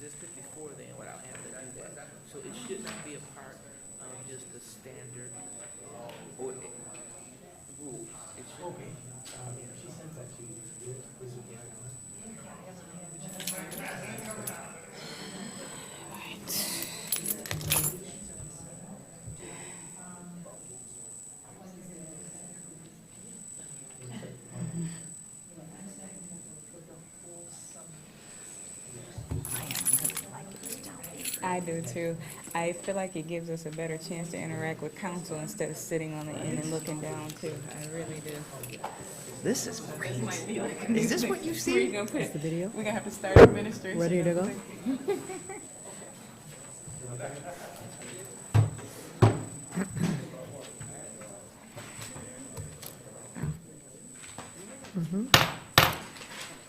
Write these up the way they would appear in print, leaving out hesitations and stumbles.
existed before then without having to do that. So it should not be a part of just the standard or rules. It should be. She sends that to you. This would be I do too. I feel like it gives us a better chance to interact with council instead of sitting on the end and looking down too. I really do. This is great. Is this what you see? We're gonna The video? we're gonna have to start administration. Ready to go?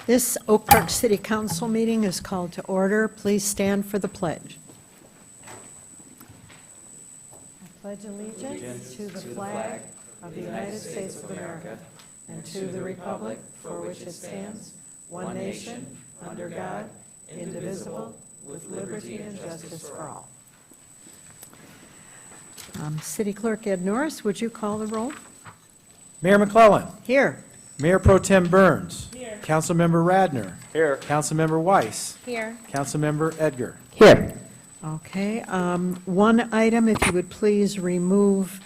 This Oak Park City Council meeting is called to order. Please stand for the pledge. I pledge allegiance to the flag of the United States of America and to the republic for which it stands, one nation, under God, indivisible, with liberty and justice for all. City Clerk Ed Norris, would you call the roll? Mayor McClellan. Here. Mayor Pro Tem Burns. Here. Councilmember Radner. Here. Councilmember Weiss. Here. Councilmember Edgar. Here. Okay, one item, if you would please remove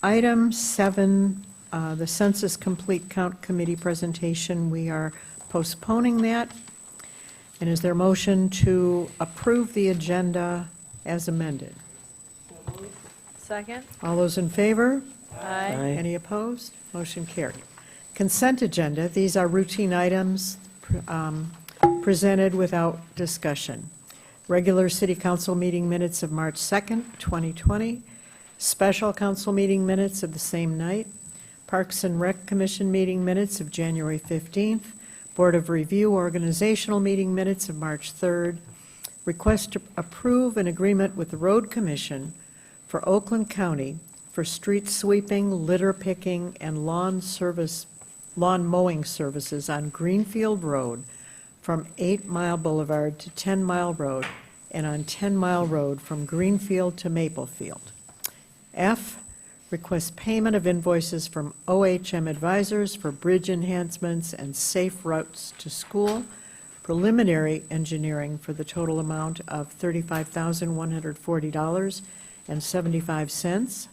item 7, the Census Complete Count Committee presentation. We are postponing that. And is there a motion to approve the agenda as amended? Second? All those in favor? Aye. Any opposed? Motion carried. Consent agenda, these are routine items presented without discussion. Regular city council meeting minutes of March 2nd, 2020. Special council meeting minutes of the same night. Parks and Rec Commission meeting minutes of January 15th. Board of Review organizational meeting minutes of March 3rd. Request to approve an agreement with the Road Commission for Oakland County for street sweeping, litter picking, and lawn mowing services on Greenfield Road from 8 Mile Boulevard to 10 Mile Road and on 10 Mile Road from Greenfield to Maplefield. F, request payment of invoices from OHM Advisors for bridge enhancements and safe routes to school, preliminary engineering for the total amount of $35,140.75.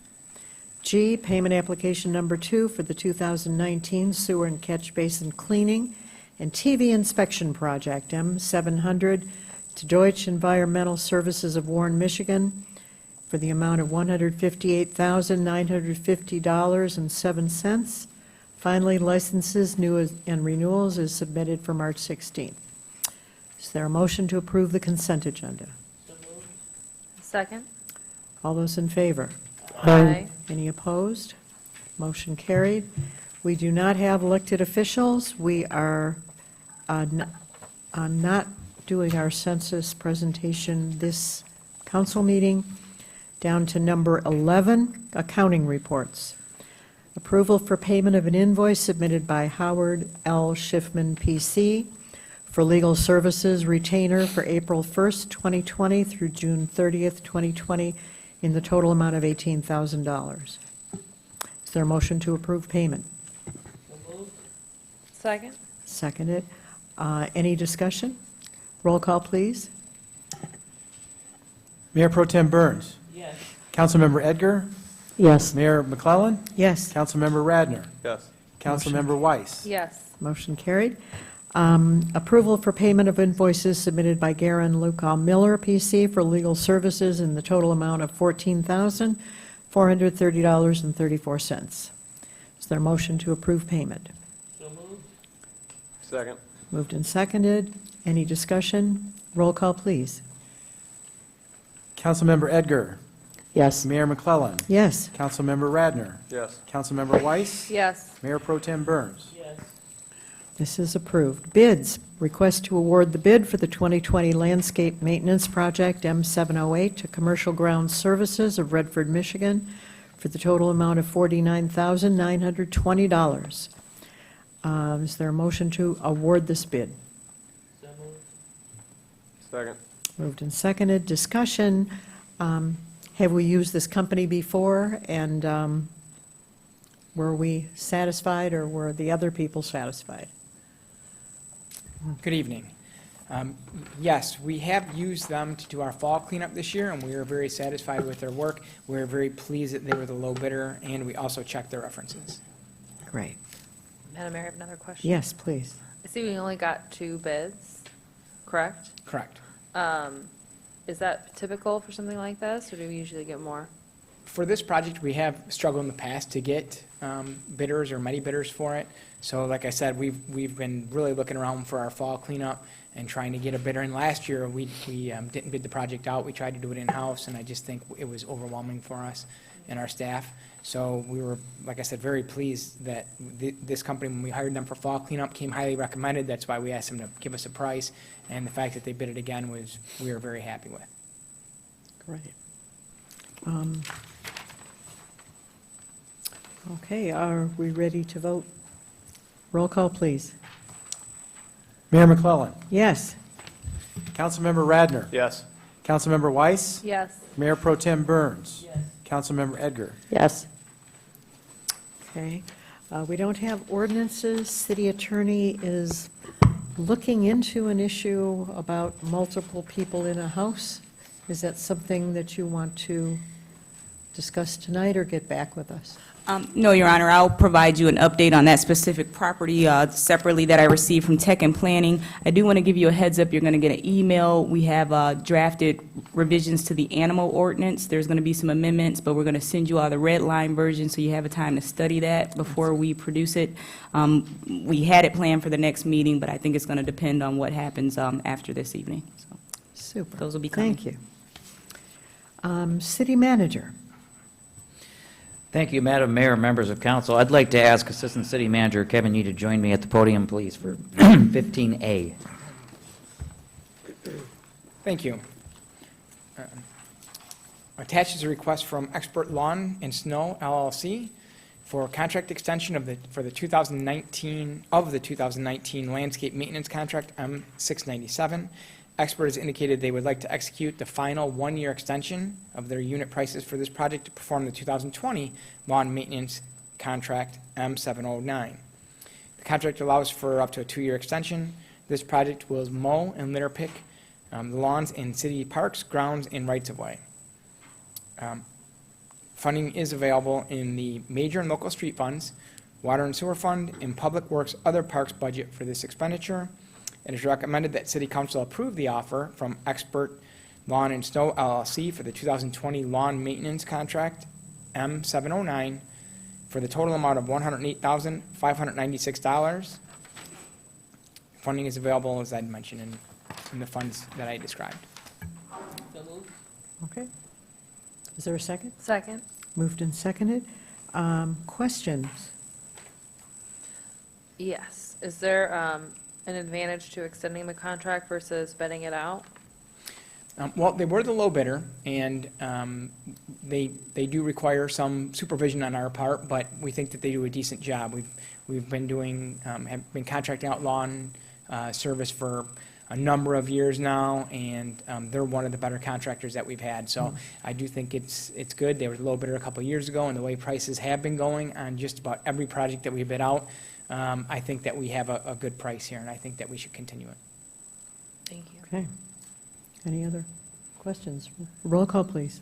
G, payment application number 2 for the 2019 sewer and catch basin cleaning and TV inspection project, M700, to Deutsche Environmental Services of Warren, Michigan, for the amount of $158,950.07. Finally, licenses, new and renewals is submitted for March 16th. Is there a motion to approve the consent agenda? Second? All those in favor? Aye. Any opposed? Motion carried. We do not have elected officials. We are not doing our census presentation this council meeting. Down to number 11, accounting reports. Approval for payment of an invoice submitted by Howard L. Schiffman, P.C. for legal services retainer for April 1st, 2020 through June 30th, 2020 in the total amount of $18,000. Is there a motion to approve payment? Second? Seconded. Any discussion? Roll call, please. Mayor Pro Tem Burns. Yes. Councilmember Edgar. Yes. Mayor McClellan. Yes. Councilmember Radner. Yes. Councilmember Weiss. Yes. Motion carried. Approval for payment of invoices submitted by Garen Lucal Miller, P.C. for legal services in the total amount of $14,430.34. Is there a motion to approve payment? So moved. Second. Moved and seconded. Any discussion? Roll call, please. Councilmember Edgar. Yes. Mayor McClellan. Yes. Councilmember Radner. Yes. Councilmember Weiss. Yes. Mayor Pro Tem Burns. Yes. This is approved. Bids. Request to award the bid for the 2020 landscape maintenance project M708 to Commercial Ground Services of Redford, Michigan for the total amount of $49,920. Is there a motion to award this bid? So moved. Second. Moved and seconded. Discussion. Have we used this company before, and were we satisfied, or were the other people satisfied? Good evening. Yes, we have used them to do our fall cleanup this year, and we are very satisfied with their work. We are very pleased that they were the low bidder, and we also checked their references. Great. Madam Mayor, I have another question. Yes, please. I see we only got 2 bids, correct? Correct. Is that typical for something like this, or do we usually get more? For this project, we have struggled in the past to get bidders or many bidders for it. So like I said, we've been really looking around for our fall cleanup and trying to get a bidder. And last year, we didn't bid the project out. We tried to do it in-house, and I just think it was overwhelming for us and our staff. So we were, like I said, very pleased that this company, when we hired them for fall cleanup, came highly recommended. That's why we asked them to give us a price. And the fact that they bid it again we were very happy with. Great. Okay, are we ready to vote? Roll call, please. Mayor McClellan. Yes. Councilmember Radner. Yes. Councilmember Weiss. Yes. Mayor Pro Tem Burns. Yes. Councilmember Edgar. Yes. Okay. We don't have ordinances. City attorney is looking into an issue about multiple people in a house. Is that something that you want to discuss tonight or get back with us? No, Your Honor, I'll provide you an update on that specific property separately that I received from Tech and Planning. I do want to give you a heads up, you're going to get an email. We have drafted revisions to the animal ordinance. There's going to be some amendments, but we're going to send you all the red line version so you have a time to study that before we produce it. We had it planned for the next meeting, but I think it's going to depend on what happens after this evening. So Super. those will be coming. Thank you. City manager. Thank you, Madam Mayor, members of council. I'd like to ask Assistant City Manager Kevin Yee to join me at the podium, please, for 15A. Thank you. Attached is a request from Expert Lawn and Snow LLC for contract extension for the 2019 landscape maintenance contract M697. Expert has indicated they would like to execute the final one-year extension of their unit prices for this project to perform the 2020 lawn maintenance contract M709. The contract allows for up to a 2-year extension. This project will mow and litter pick the lawns in city parks, grounds, and rights-of-way. Funding is available in the major and local street funds, water and sewer fund, and public works other parks budget for this expenditure. It is recommended that City Council approve the offer from Expert Lawn and Snow LLC for the 2020 lawn maintenance contract M709 for the total amount of $108,596. Funding is available, as I mentioned, in the funds that I described. So moved. Okay. Is there a second? Second. Moved and seconded. Questions? Yes. Is there an advantage to extending the contract versus betting it out? Well, they were the low bidder, and they do require some supervision on our part, but we think that they do a decent job. We've been doing, have been contracting out lawn service for a number of years now, and they're one of the better contractors that we've had. So I do think it's good. They were the low bidder a couple of years ago, and the way prices have been going on just about every project that we bid out, I think that we have a good price here, and I think that we should continue it. Thank you. Okay. Any other questions? Roll call, please.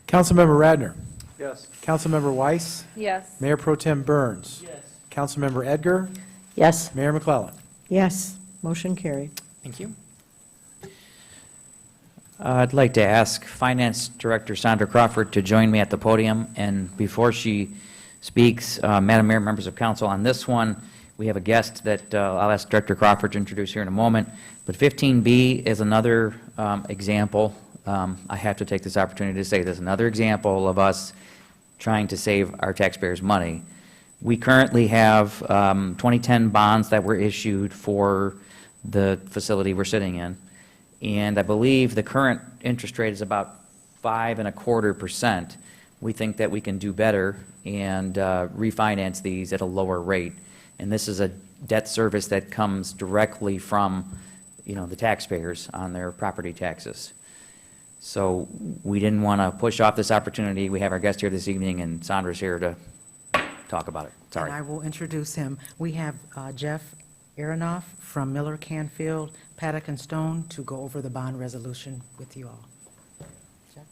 Councilmember Radner. Yes. Councilmember Weiss. Yes. Mayor Pro Tem Burns. Yes. Councilmember Edgar. Yes. Mayor McClellan. Yes. Motion carried. Thank you. I'd like to ask Finance Director Sandra Crawford to join me at the podium. And before she speaks, Madam Mayor, members of council, on this one, we have a guest that I'll ask Director Crawford to introduce here in a moment. But 15B is another example. I have to take this opportunity to say this, another example of us trying to save our taxpayers' money. We currently have 2010 bonds that were issued for the facility we're sitting in. And I believe the current interest rate is about 5.25%. We think that we can do better and refinance these at a lower rate. And this is a debt service that comes directly from the taxpayers on their property taxes. So we didn't want to push off this opportunity. We have our guest here this evening, and Sandra's here to talk about it. Sorry. And I will introduce him. We have Jeff Aronoff from Miller Canfield, Paddock and Stone to go over the bond resolution with you all. Jeff?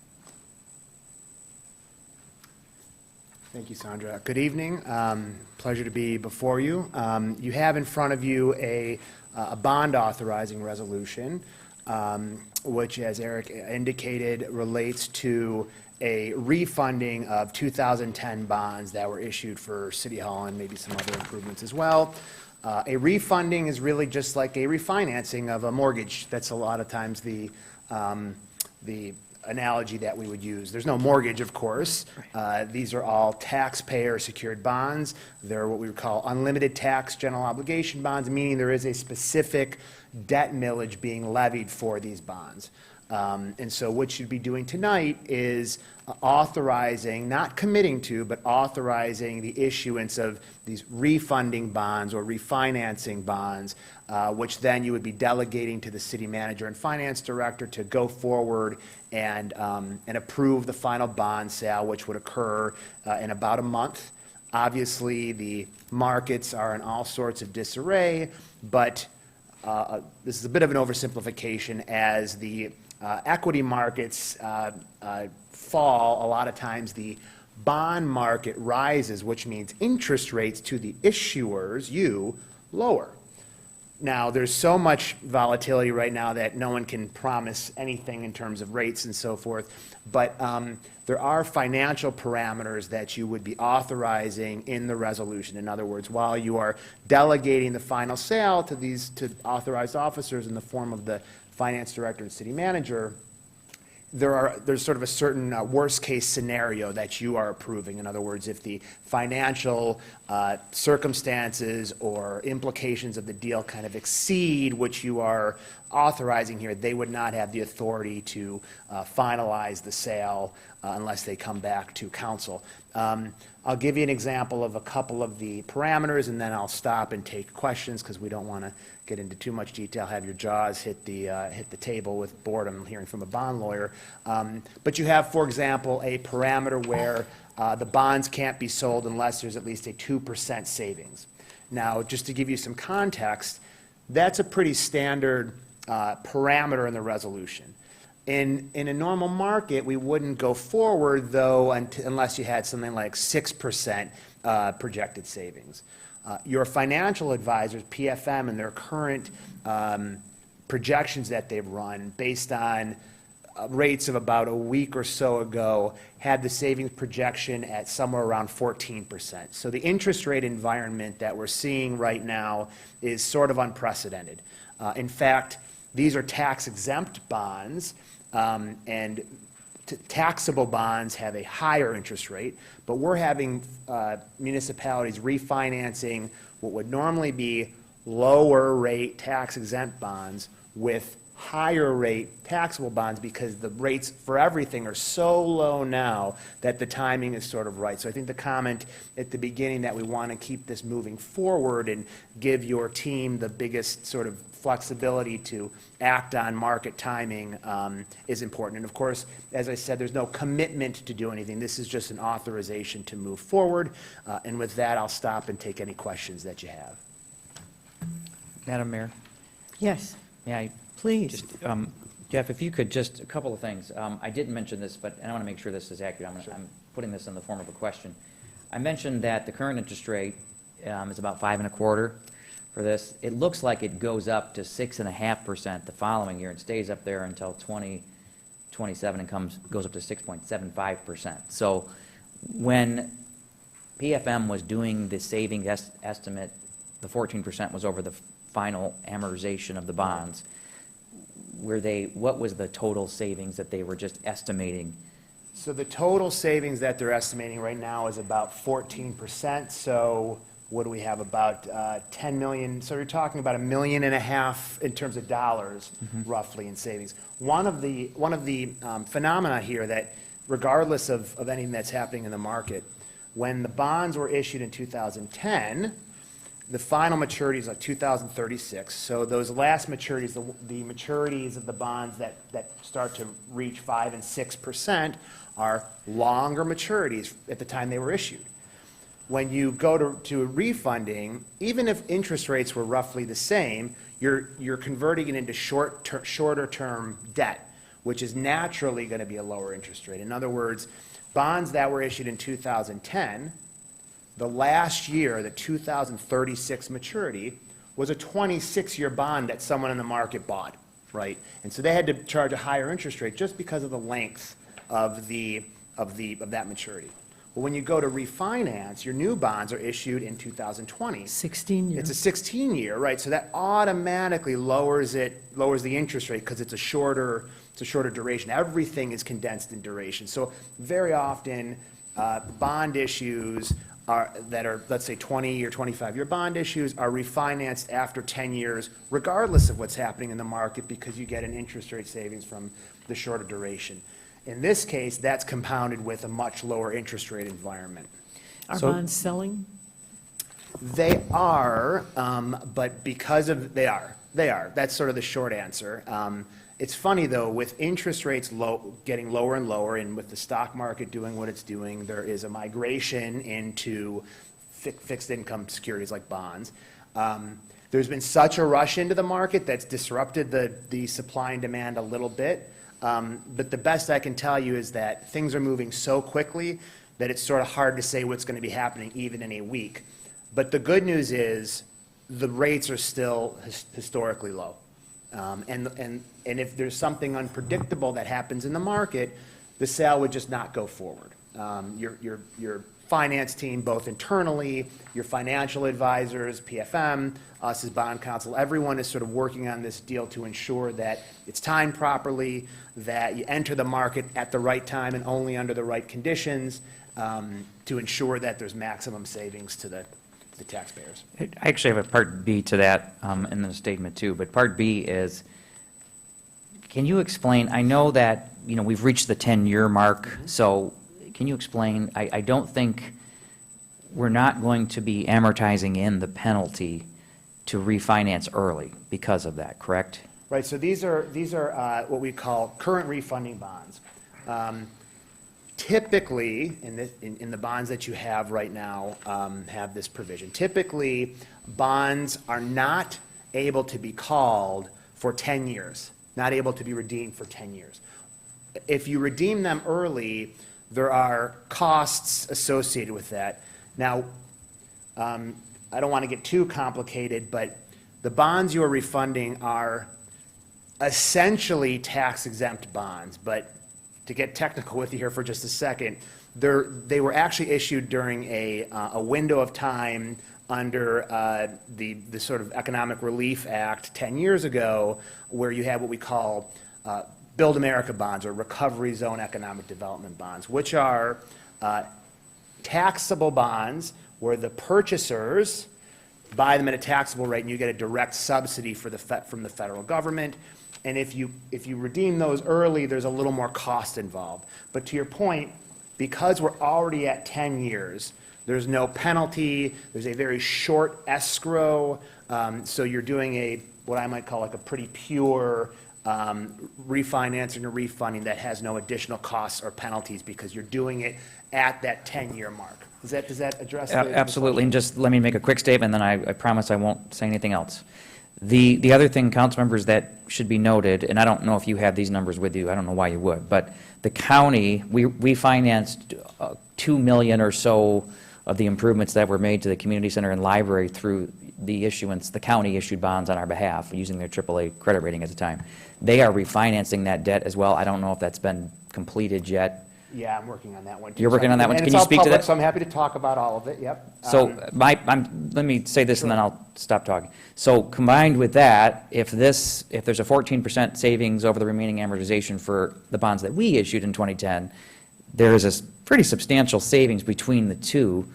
Thank you, Sandra. Good evening. Pleasure to be before you. You have in front of you a bond authorizing resolution, which, as Eric indicated, relates to a refunding of 2010 bonds that were issued for City Hall and maybe some other improvements as well. A refunding is really just like a refinancing of a mortgage. That's a lot of times the analogy that we would use. There's no mortgage, of course. These are all taxpayer-secured bonds. They're what we would call unlimited tax general obligation bonds, meaning there is a specific debt millage being levied for these bonds. And so what you'd be doing tonight is authorizing, not committing to, but authorizing the issuance of these refunding bonds or refinancing bonds, which then you would be delegating to the city manager and finance director to go forward and approve the final bond sale, which would occur in about a month. Obviously, the markets are in all sorts of disarray, but this is a bit of an oversimplification. As the equity markets fall, a lot of times the bond market rises, which means interest rates to the issuers, you, lower. Now, there's so much volatility right now that no one can promise anything in terms of rates and so forth, but there are financial parameters that you would be authorizing in the resolution. In other words, while you are delegating the final sale to authorized officers in the form of the finance director and city manager, there's sort of a certain worst-case scenario that you are approving. In other words, if the financial circumstances or implications of the deal kind of exceed what you are authorizing here, they would not have the authority to finalize the sale unless they come back to council. I'll give you an example of a couple of the parameters, and then I'll stop and take questions because we don't want to get into too much detail, have your jaws hit the table with boredom hearing from a bond lawyer. But you have, for example, a parameter where the bonds can't be sold unless there's at least a 2% savings. Now, just to give you some context, that's a pretty standard parameter in the resolution. In a normal market, we wouldn't go forward, though, unless you had something like 6% projected savings. Your financial advisors, PFM, and their current projections that they've run based on rates of about a week or so ago had the savings projection at somewhere around 14%. So the interest rate environment that we're seeing right now is sort of unprecedented. In fact, these are tax-exempt bonds, and taxable bonds have a higher interest rate, but we're having municipalities refinancing what would normally be lower rate tax-exempt bonds with higher rate taxable bonds because the rates for everything are so low now that the timing is sort of right. So I think the comment at the beginning that we want to keep this moving forward and give your team the biggest sort of flexibility to act on market timing is important. And of course, as I said, there's no commitment to do anything. This is just an authorization to move forward. And with that, I'll stop and take any questions that you have. Madam Mayor, Yes, may I please. just, Jeff, if you could just, a couple of things. I didn't mention this, but I want to make sure this is accurate. I'm putting this in the form of a question. I mentioned that the current interest rate is about 5.25% for this. It looks like it goes up to 6.5% the following year and stays up there until 2027 and goes up to 6.75%. So when PFM was doing the saving estimate, the 14% was over the final amortization of the bonds. What was the total savings that they were just estimating? So the total savings that they're estimating right now is about 14%. So what do we have, about 10 million? So you're talking about $1.5 million in terms of dollars, roughly, in savings. One of the phenomena here that, regardless of anything that's happening in the market, when the bonds were issued in 2010, The final maturity is like 2036. So those last maturities, the maturities of the bonds that start to reach 5 and 6% are longer maturities at the time they were issued. When you go to refunding, even if interest rates were roughly the same, you're converting it into shorter term debt, which is naturally going to be a lower interest rate. In other words, bonds that were issued in 2010, the last year, the 2036 maturity, was a 26-year bond that someone in the market bought, right? And so they had to charge a higher interest rate just because of the length of that maturity. Well, when you go to refinance, your new bonds are issued in 2020. 16 years. It's a 16-year, right? So that automatically lowers the interest rate because it's a shorter duration. Everything is condensed in duration. So very often, bond issues that are, let's say, 20 or 25-year bond issues are refinanced after 10 years, regardless of what's happening in the market, because you get an interest rate savings from the shorter duration. In this case, that's compounded with a much lower interest rate environment. Are So- bonds selling? They are, but because of, they are. That's sort of the short answer. It's funny, though, with interest rates getting lower and lower, and with the stock market doing what it's doing, there is a migration into fixed income securities like bonds. There's been such a rush into the market that's disrupted the supply and demand a little bit. But the best I can tell you is that things are moving so quickly that it's sort of hard to say what's going to be happening even in a week. But the good news is the rates are still historically low. And if there's something unpredictable that happens in the market, the sale would just not go forward. Your finance team, both internally, your financial advisors, PFM, us as bond counsel, everyone is sort of working on this deal to ensure that it's timed properly, that you enter the market at the right time and only under the right conditions, to ensure that there's maximum savings to the taxpayers. I actually have a Part B to that in the statement too, but Part B is, can you explain, I know that, we've reached the 10-year mark, so can you explain, I don't think we're not going to be amortizing in the penalty to refinance early because of that, correct? Right, so these are what we call current refunding bonds. Typically, in the bonds that you have right now, have this provision. Typically, bonds are not able to be called for 10 years, not able to be redeemed for 10 years. If you redeem them early, there are costs associated with that. Now, I don't want to get too complicated, but the bonds you are refunding are essentially tax-exempt bonds, but to get technical with you here for just a second, they were actually issued during a window of time under the sort of Economic Relief Act 10 years ago, where you had what we call Build America bonds, or Recovery Zone Economic Development bonds, which are taxable bonds where the purchasers buy them at a taxable rate and you get a direct subsidy from the federal government. And if you redeem those early, there's a little more cost involved. But to your point, because we're already at 10 years, there's no penalty, there's a very short escrow, so you're doing what I might call like a pretty pure refinancing or refunding that has no additional costs or penalties because you're doing it at that 10-year mark. Does that address the Absolutely, and just let me make a quick statement, and then I promise I won't say anything else. The other thing, council members, that should be noted, and I don't know if you have these numbers with you, I don't know why you would, but the county, we financed 2 million or so of the improvements that were made to the community center and library through the issuance, the county issued bonds on our behalf, using their AAA credit rating at the time. They are refinancing that debt as well. I don't know if that's been completed yet. Yeah, I'm working on that one too. You're working on that one. And Can it's you all speak to public, that? so I'm happy to talk about all of it, yep. So let me say this and then I'll stop talking. So combined with that, if there's a 14% savings over the remaining amortization for the bonds that we issued in 2010, there is a pretty substantial savings between the two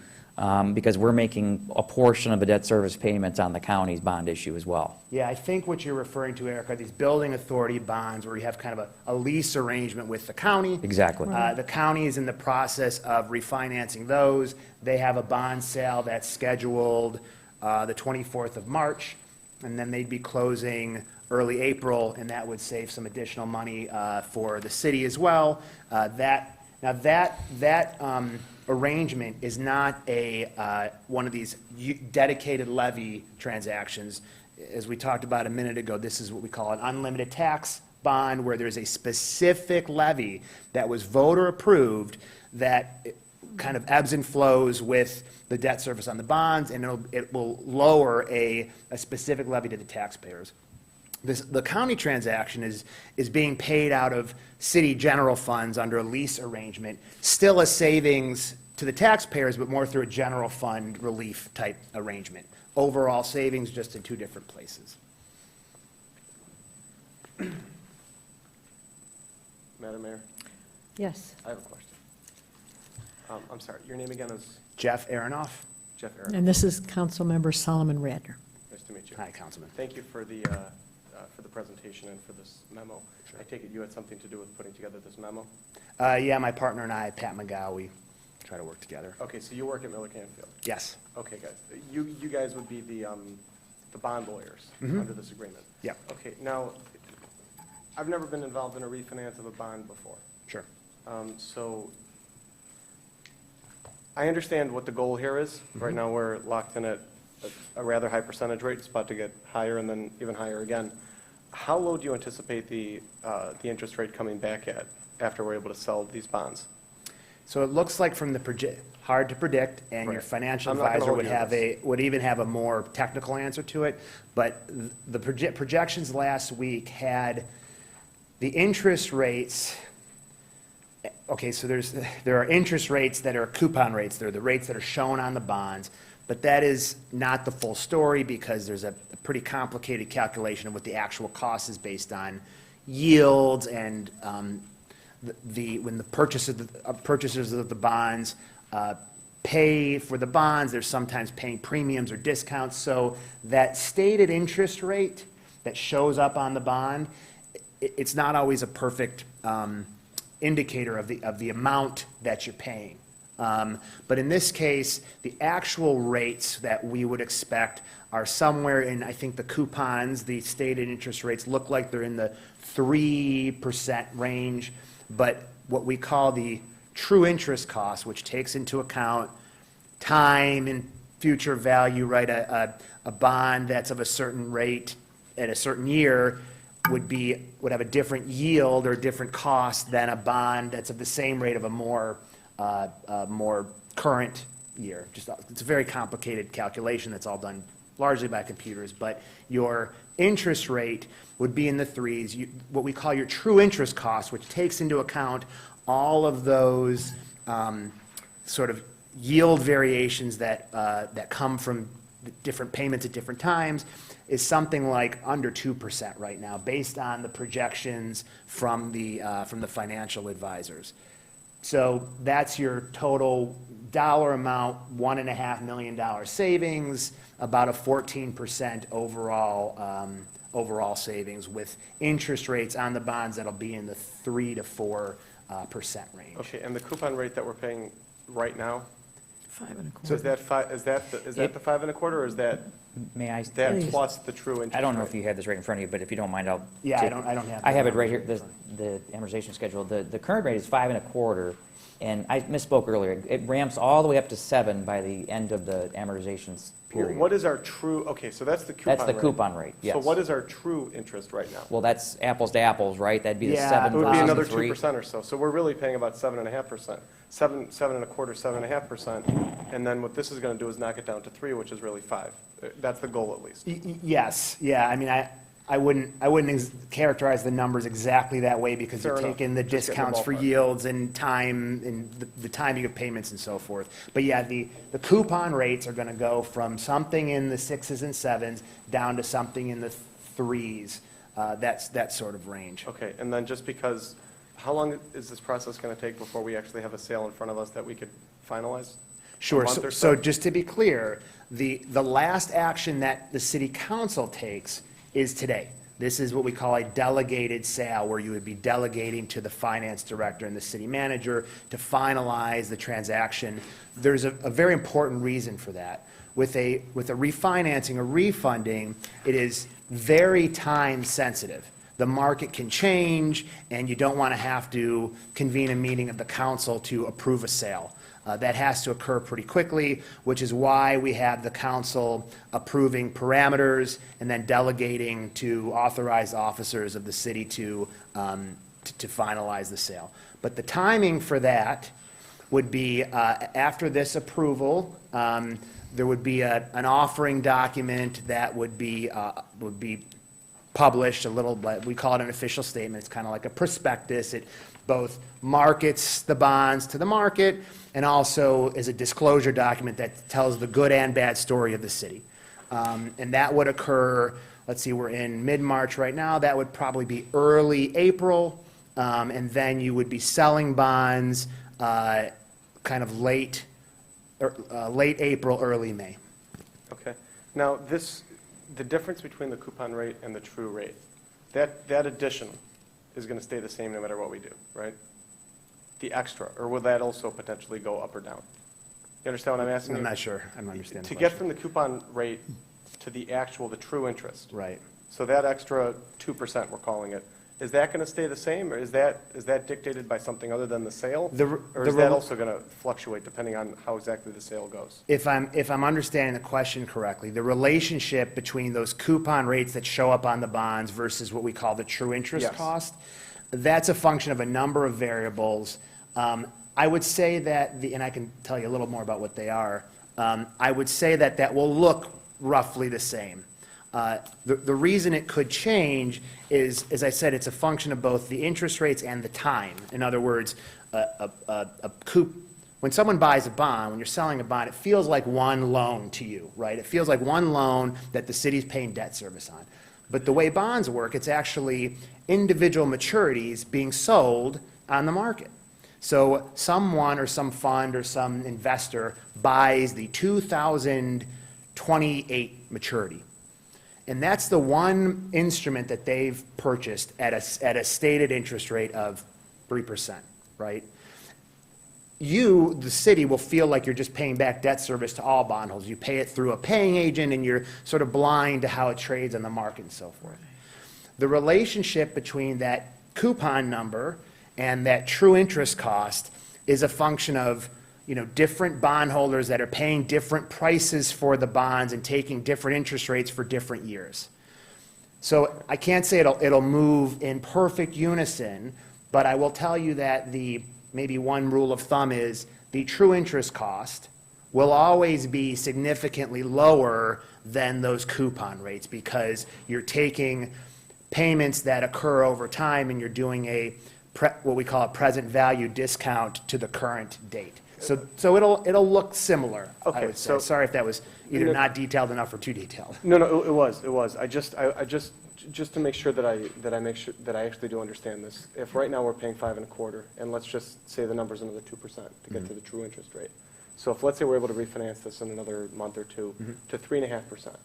because we're making a portion of the debt service payments on the county's bond issue as well. Yeah, I think what you're referring to, Eric, are these building authority bonds where you have kind of a lease arrangement with the county. Exactly. The county is in the process of refinancing those. They have a bond sale that's scheduled the 24th of March, and then they'd be closing early April, and that would save some additional money for the city as well. That arrangement is not one of these dedicated levy transactions. As we talked about a minute ago, this is what we call an unlimited tax bond, where there's a specific levy that was voter approved that kind of ebbs and flows with the debt service on the bonds, and it will lower a specific levy to the taxpayers. The county transaction is being paid out of city general funds under a lease arrangement, still a savings to the taxpayers, but more through a general fund relief type arrangement. Overall savings, just in two different places. Madam Mayor, Yes. I have a question. I'm sorry, your name again is Jeff Aronoff. Jeff Aaron. And this is Councilmember Solomon Radner. Nice to meet you. Hi, Councilman. Thank you for the presentation and for this memo. I take it you had something to do with putting together this memo? Yeah, my partner and I, Pat McGow, we try to work together. Okay, so you work at Miller Canfield? Yes. Okay, guys. You guys would be the bond lawyers under this agreement? Yep. Okay, now, I've never been involved in a refinance of a bond before. Sure. So I understand what the goal here is. Right now, we're locked in at a rather high percentage rate. It's about to get higher and then even higher again. How low do you anticipate the interest rate coming back at after we're able to sell these bonds? So it looks like from hard to predict, and your Right. financial I'm not gonna advisor hold would you to have would even have a more technical answer to it. But the projections last week had the interest rates. Okay, so there are interest rates that are coupon rates. They're the rates that are shown on the bonds. But that is not the full story, because there's a pretty complicated calculation of what the actual cost is based on yields and when the purchasers of the bonds pay for the bonds, they're sometimes paying premiums or discounts. So that stated interest rate that shows up on the bond, it's not always a perfect indicator of the amount that you're paying. But in this case, the actual rates that we would expect are somewhere in, I think the coupons, the stated interest rates look like they're in the 3% range. But what we call the true interest cost, which takes into account time and future value, right? A bond that's of a certain rate at a certain year would have a different yield or different cost than a bond that's of the same rate of a more current year. It's a very complicated calculation that's all done largely by computers, but your interest rate would be in the threes, what we call your true interest cost, which takes into account all of those sort of yield variations that come from different payments at different times, is something like under 2% right now, based on the projections from the financial advisors. So that's your total dollar amount, $1.5 million savings, about a 14% overall savings, with interest rates on the bonds that'll be in the 3 to 4% range. Okay, and the coupon rate that we're paying right now, 5.25. so is that the 5 1/4, or is that May I? that plus the true interest I don't know rate? if you have this right in front of you, but if you don't mind, I'll. Yeah, I take- don't have. I have it right here, the amortization schedule. The current rate is 5 1/4, and I misspoke earlier. It ramps all the way up to 7 by the end of the amortization period. What is our true, okay, so that's the coupon rate. That's the coupon rate, yes. So what is our true interest right now? Well, that's apples to apples, right? That'd be the Yeah, it It would be another 7,003. 2% or so. So we're really paying about 7.5%, 7 1/4, 7.5%. And then what this is going to do is knock it down to 3, which is really 5. That's the goal, at least. Yes, yeah, I mean, I wouldn't characterize the numbers exactly that way, because Fair you're enough. taking the Just getting the discounts for ballpark. yields and time, and the timing of payments and so forth. But yeah, the coupon rates are gonna go from something in the 6s and 7s down to something in the 3s. That's that sort of range. Okay, and then just because, how long is this process going to take before we actually have a sale in front of us that we could finalize? Sure, A month so or so just to be clear, the last action that the city council takes is today. This is what we call a delegated sale, where you would be delegating to the finance director and the city manager to finalize the transaction. There's a very important reason for that. With a refinancing or refunding, it is very time sensitive. The market can change, and you don't want to have to convene a meeting of the council to approve a sale. That has to occur pretty quickly, which is why we have the council approving parameters and then delegating to authorized officers of the city to finalize the sale. But the timing for that would be after this approval. There would be an offering document that would be published, we call it an official statement. It's kind of like a prospectus. It both markets the bonds to the market and also is a disclosure document that tells the good and bad story of the city. And that would occur, let's see, we're in mid-March right now. That would probably be early April. And then you would be selling bonds kind of late April, early May. Okay. Now, the difference between the coupon rate and the true rate, that addition is going to stay the same no matter what we do, right? The extra, or will that also potentially go up or down? You understand what I'm asking? I'm not sure. I don't understand the To get question. from the coupon rate to the true interest. Right. So that extra 2%, we're calling it, is that going to stay the same, or is that dictated by something other than the sale? Or is that also going to fluctuate depending on how exactly the sale goes? If I'm understanding the question correctly, the relationship between those coupon rates that show up on the bonds versus what we call the true interest Yes. cost, that's a function of a number of variables. I would say that, and I can tell you a little more about what they are, I would say that will look roughly the same. The reason it could change is, as I said, it's a function of both the interest rates and the time. In other words, when someone buys a bond, when you're selling a bond, it feels like one loan to you, right? It feels like one loan that the city's paying debt service on. But the way bonds work, it's actually individual maturities being sold on the market. So someone or some fund or some investor buys the 2028 maturity. And that's the one instrument that they've purchased at a stated interest rate of 3%, right? You, the city, will feel like you're just paying back debt service to all bondholders. You pay it through a paying agent, and you're sort of blind to how it trades on the market and so forth. The relationship between that coupon number and that true interest cost is a function of, different bondholders that are paying different prices for the bonds and taking different interest rates for different years. So I can't say it'll move in perfect unison, but I will tell you that maybe one rule of thumb is the true interest cost will always be significantly lower than those coupon rates, because you're taking payments that occur over time and you're doing what we call a present value discount to the current date. So it'll look similar, I Okay, would say. so- Sorry if that was either not detailed enough or too detailed. No, it was. I just to make sure that I actually do understand this. If right now we're paying 5.25, and let's just say the number's another 2% to get to the true interest rate. So if, let's say, we're able to refinance this in another month or two to 3.5%,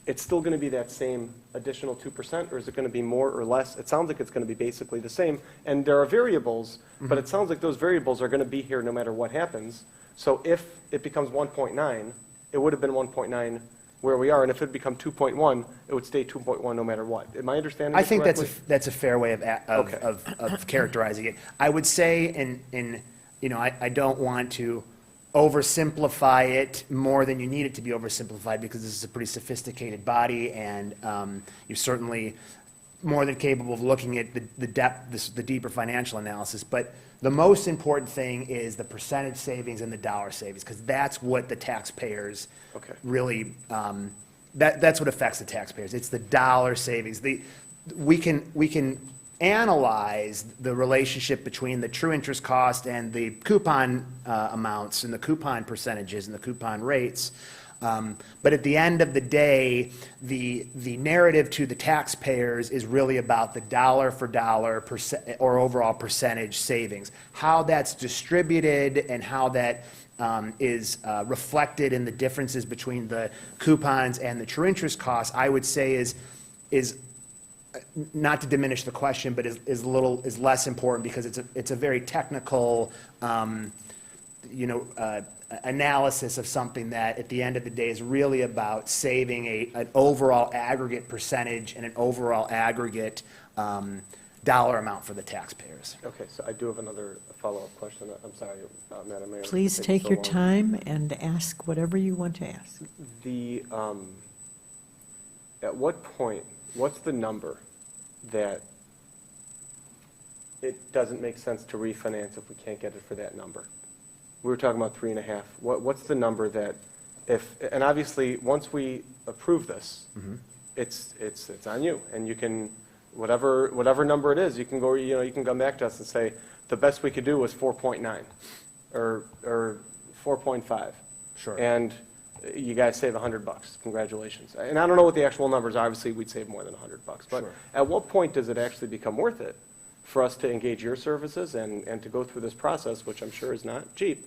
it's still going to be that same additional 2%, or is it going to be more or less? It sounds like it's going to be basically the same. And there are variables, but it sounds like those variables are going to be here no matter what happens. So if it becomes 1.9, it would have been 1.9 where we are, and if it become 2.1, it would stay 2.1 no matter what. Am I understanding I this think correctly? that's a fair way Okay. of characterizing it. I would say, I don't want to oversimplify it more than you need it to be oversimplified, because this is a pretty sophisticated body, and you're certainly more than capable of looking at the deeper financial analysis. But the most important thing is the percentage savings and the dollar savings, because that's what the taxpayers Okay. really, that's what affects the taxpayers. It's the dollar savings. We can analyze the relationship between the true interest cost and the coupon amounts and the coupon percentages and the coupon rates. But at the end of the day, the narrative to the taxpayers is really about the dollar for dollar or overall percentage savings. How that's distributed and how that is reflected in the differences between the coupons and the true interest costs, I would say is not to diminish the question, but is less important because it's a very technical, analysis of something that at the end of the day is really about saving an overall aggregate percentage and an overall aggregate dollar amount for the taxpayers. Okay, so I do have another follow-up question. I'm sorry, Madam Mayor. Please for taking take so your long. time and ask whatever you want to ask. At what point, what's the number that it doesn't make sense to refinance if we can't get it for that number? We were talking about 3.5. What's the number that and obviously, once we approve this, it's on you, and you can, whatever number it is, you can go, you can come back to us and say, the best we could do was 4.9 or 4.5. Sure. And you guys save $100. Congratulations. And I don't know what the actual numbers are. Obviously, we'd save more than $100. But Sure. at what point does it actually become worth it for us to engage your services and to go through this process, which I'm sure is not cheap?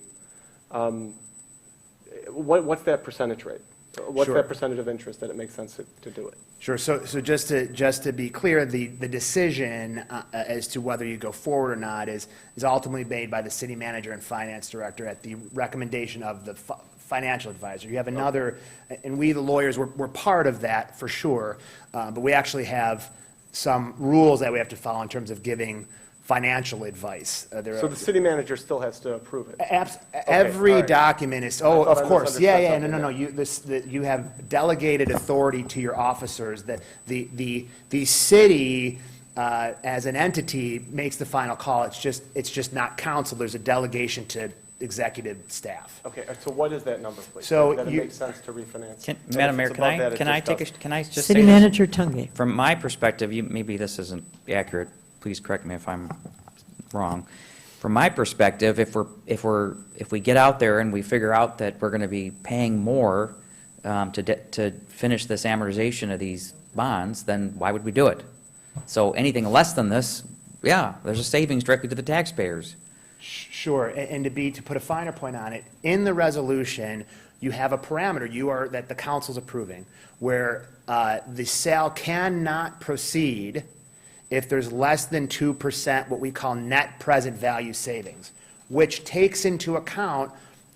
What's that percentage rate? What's Sure. that percentage of interest that it makes sense to do it? Sure. So just to be clear, the decision as to whether you go forward or not is ultimately made by the city manager and finance director at the recommendation of the financial advisor. You have another, and we, the lawyers, we're part of that for sure, but we actually have some rules that we have to follow in terms of giving financial advice. So the city manager still has to approve it? Every all right. document is, I thought of I course, misunderstood no, something you have delegated authority to your officers, that the city, as an entity, makes the final call. It's just not council. There's a delegation to executive staff. Okay, so what is that number, please? So that it you- makes sense to refinance? Madam Mayor, can I just just say City this? Manager Tungate. From my perspective, maybe this isn't accurate, please correct me if I'm wrong. From my perspective, if we get out there and we figure out that we're going to be paying more to finish this amortization of these bonds, then why would we do it? So anything less than this, yeah, there's a savings directly to the taxpayers. Sure, and to put a finer point on it, in the resolution, you have a parameter that the council's approving, where the sale cannot proceed if there's less than 2% what we call net present value savings, which takes into account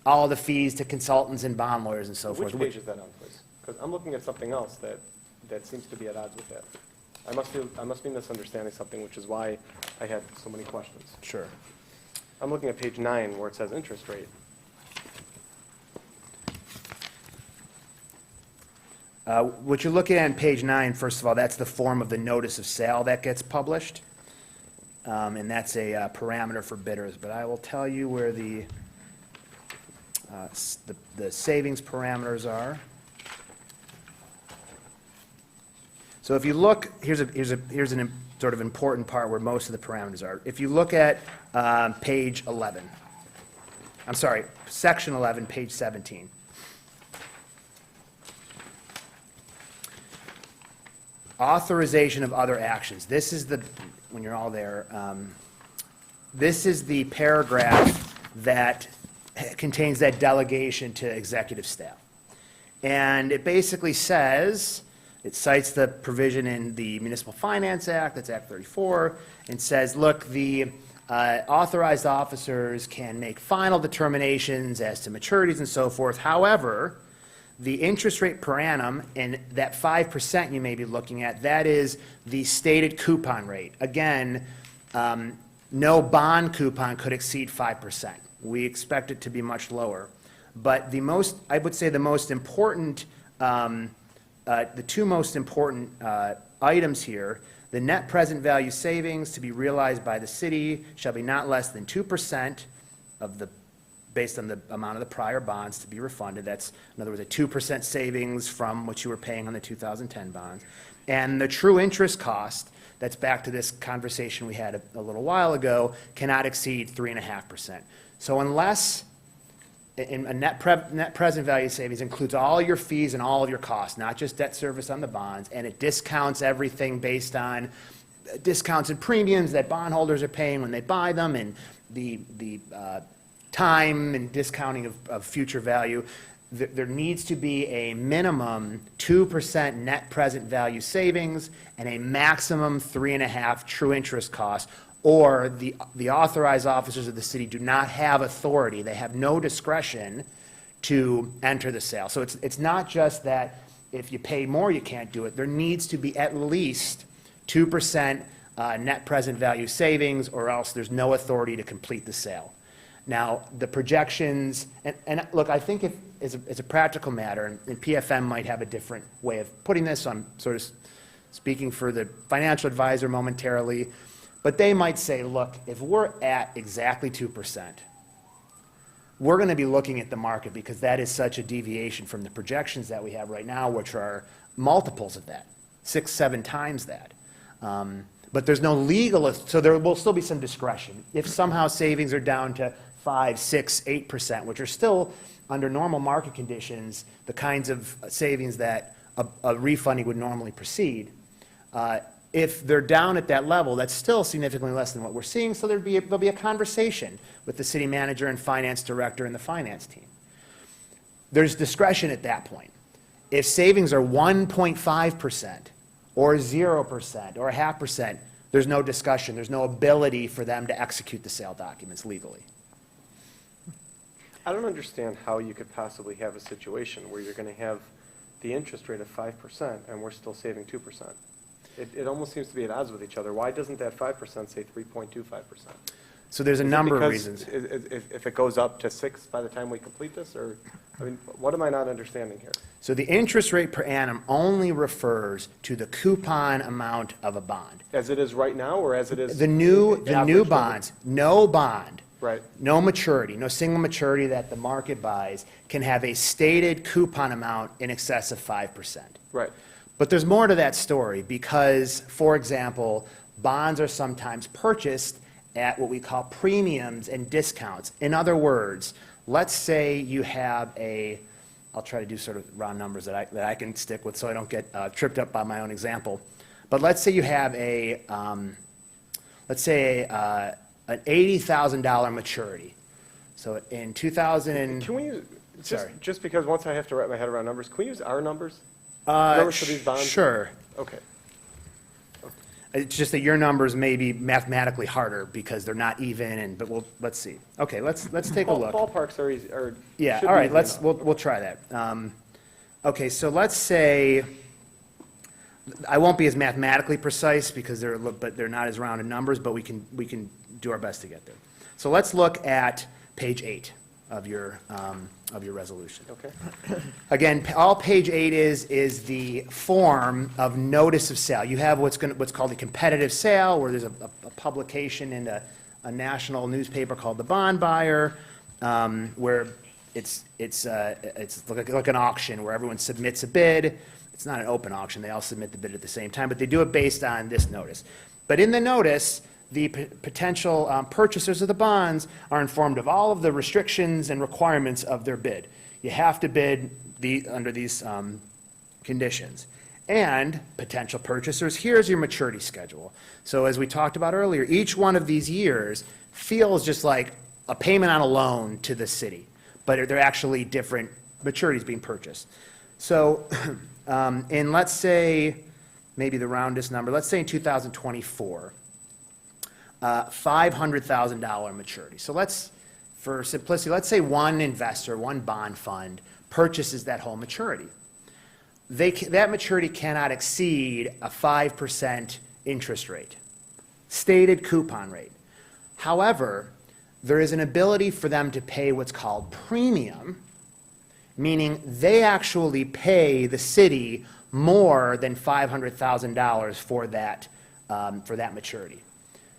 all the fees to consultants and bond lawyers and so forth. Which page is that on, please? Because I'm looking at something else that seems to be at odds with that. I must be misunderstanding something, which is why I had so many questions. Sure. I'm looking at page 9 where it says interest rate. What you're looking at on page 9, first of all, that's the form of the notice of sale that gets published, and that's a parameter for bidders. But I will tell you where the savings parameters are. So if you look, here's an sort of important part where most of the parameters are. If you look at page 11, I'm sorry, section 11, page 17. Authorization of other actions. This is when you're all there, this is the paragraph that contains that delegation to executive staff. And it basically says, it cites the provision in the Municipal Finance Act, that's Act 34, and says, look, the authorized officers can make final determinations as to maturities and so forth. However, the interest rate per annum, and that 5% you may be looking at, that is the stated coupon rate. Again, no bond coupon could exceed 5%. We expect it to be much lower. But I would say the most important, the two most important items here, the net present value savings to be realized by the city shall be not less than 2% based on the amount of the prior bonds to be refunded. That's, in other words, a 2% savings from what you were paying on the 2010 bonds. And the true interest cost, that's back to this conversation we had a little while ago, cannot exceed 3.5%. So unless a net present value savings includes all your fees and all of your costs, not just debt service on the bonds, and it discounts everything based on discounts and premiums that bondholders are paying when they buy them, and the time and discounting of future value, there needs to be a minimum 2% net present value savings and a maximum 3.5 true interest cost, or the authorized officers of the city do not have authority, they have no discretion to enter the sale. So it's not just that if you pay more, you can't do it. There needs to be at least 2% net present value savings, or else there's no authority to complete the sale. Now, the projections, and look, I think it's a practical matter, and PFM might have a different way of putting this, so I'm sort of speaking for the financial advisor momentarily, but they might say, look, if we're at exactly 2%, we're going to be looking at the market, because that is such a deviation from the projections that we have right now, which are multiples of that, 6, 7 times that. But there's no legal, so there will still be some discretion. If somehow savings are down to 5, 6, 8%, which are still, under normal market conditions, the kinds of savings that a refunding would normally precede, if they're down at that level, that's still significantly less than what we're seeing, so there'll be a conversation with the city manager and finance director and the finance team. There's discretion at that point. If savings are 1.5%, or 0%, or 0.5%, there's no discussion, there's no ability for them to execute the sale documents legally. I don't understand how you could possibly have a situation where you're going to have the interest rate of 5% and we're still saving 2%. It almost seems to be at odds with each other. Why doesn't that 5% say 3.25%? So there's a number of reasons. If it goes up to 6 by the time we complete this, or, I mean, what am I not understanding here? So the interest rate per annum only refers to the coupon amount of a bond. As it is right now, or as it is? The new average bonds, no bond, Right. no maturity, no single maturity that the market buys can have a stated coupon amount in excess of 5%. Right. But there's more to that story, because, for example, bonds are sometimes purchased at what we call premiums and discounts. In other words, let's say you have I'll try to do sort of round numbers that I can stick with so I don't get tripped up by my own example. But let's say you have an $80,000 maturity. So in 2000 Can we use, Sorry. just because once I have to wrap my head around numbers, can we use our numbers? Numbers for these bonds? Sure. Okay. It's just that your numbers may be mathematically harder because they're not even, but let's see. Okay, let's take a look. Ballparks are easy, or. Yeah, should all be right, easy enough. we'll try that. Okay, so let's say, I won't be as mathematically precise because they're not as rounded numbers, but we can do our best to get there. So let's look at page 8 of your resolution. Okay. Again, all page 8 is the form of notice of sale. You have what's called a competitive sale, where there's a publication in a national newspaper called The Bond Buyer, where it's like an auction where everyone submits a bid. It's not an open auction, they all submit the bid at the same time, but they do it based on this notice. But in the notice, the potential purchasers of the bonds are informed of all of the restrictions and requirements of their bid. You have to bid under these conditions. And potential purchasers, here's your maturity schedule. So as we talked about earlier, each one of these years feels just like a payment on a loan to the city, but they're actually different maturities being purchased. So in, let's say, maybe the roundest number, let's say in 2024, $500,000 maturity. So for simplicity, let's say one investor, one bond fund purchases that whole maturity. That maturity cannot exceed a 5% interest rate, stated coupon rate. However, there is an ability for them to pay what's called premium, meaning they actually pay the city more than $500,000 for that maturity.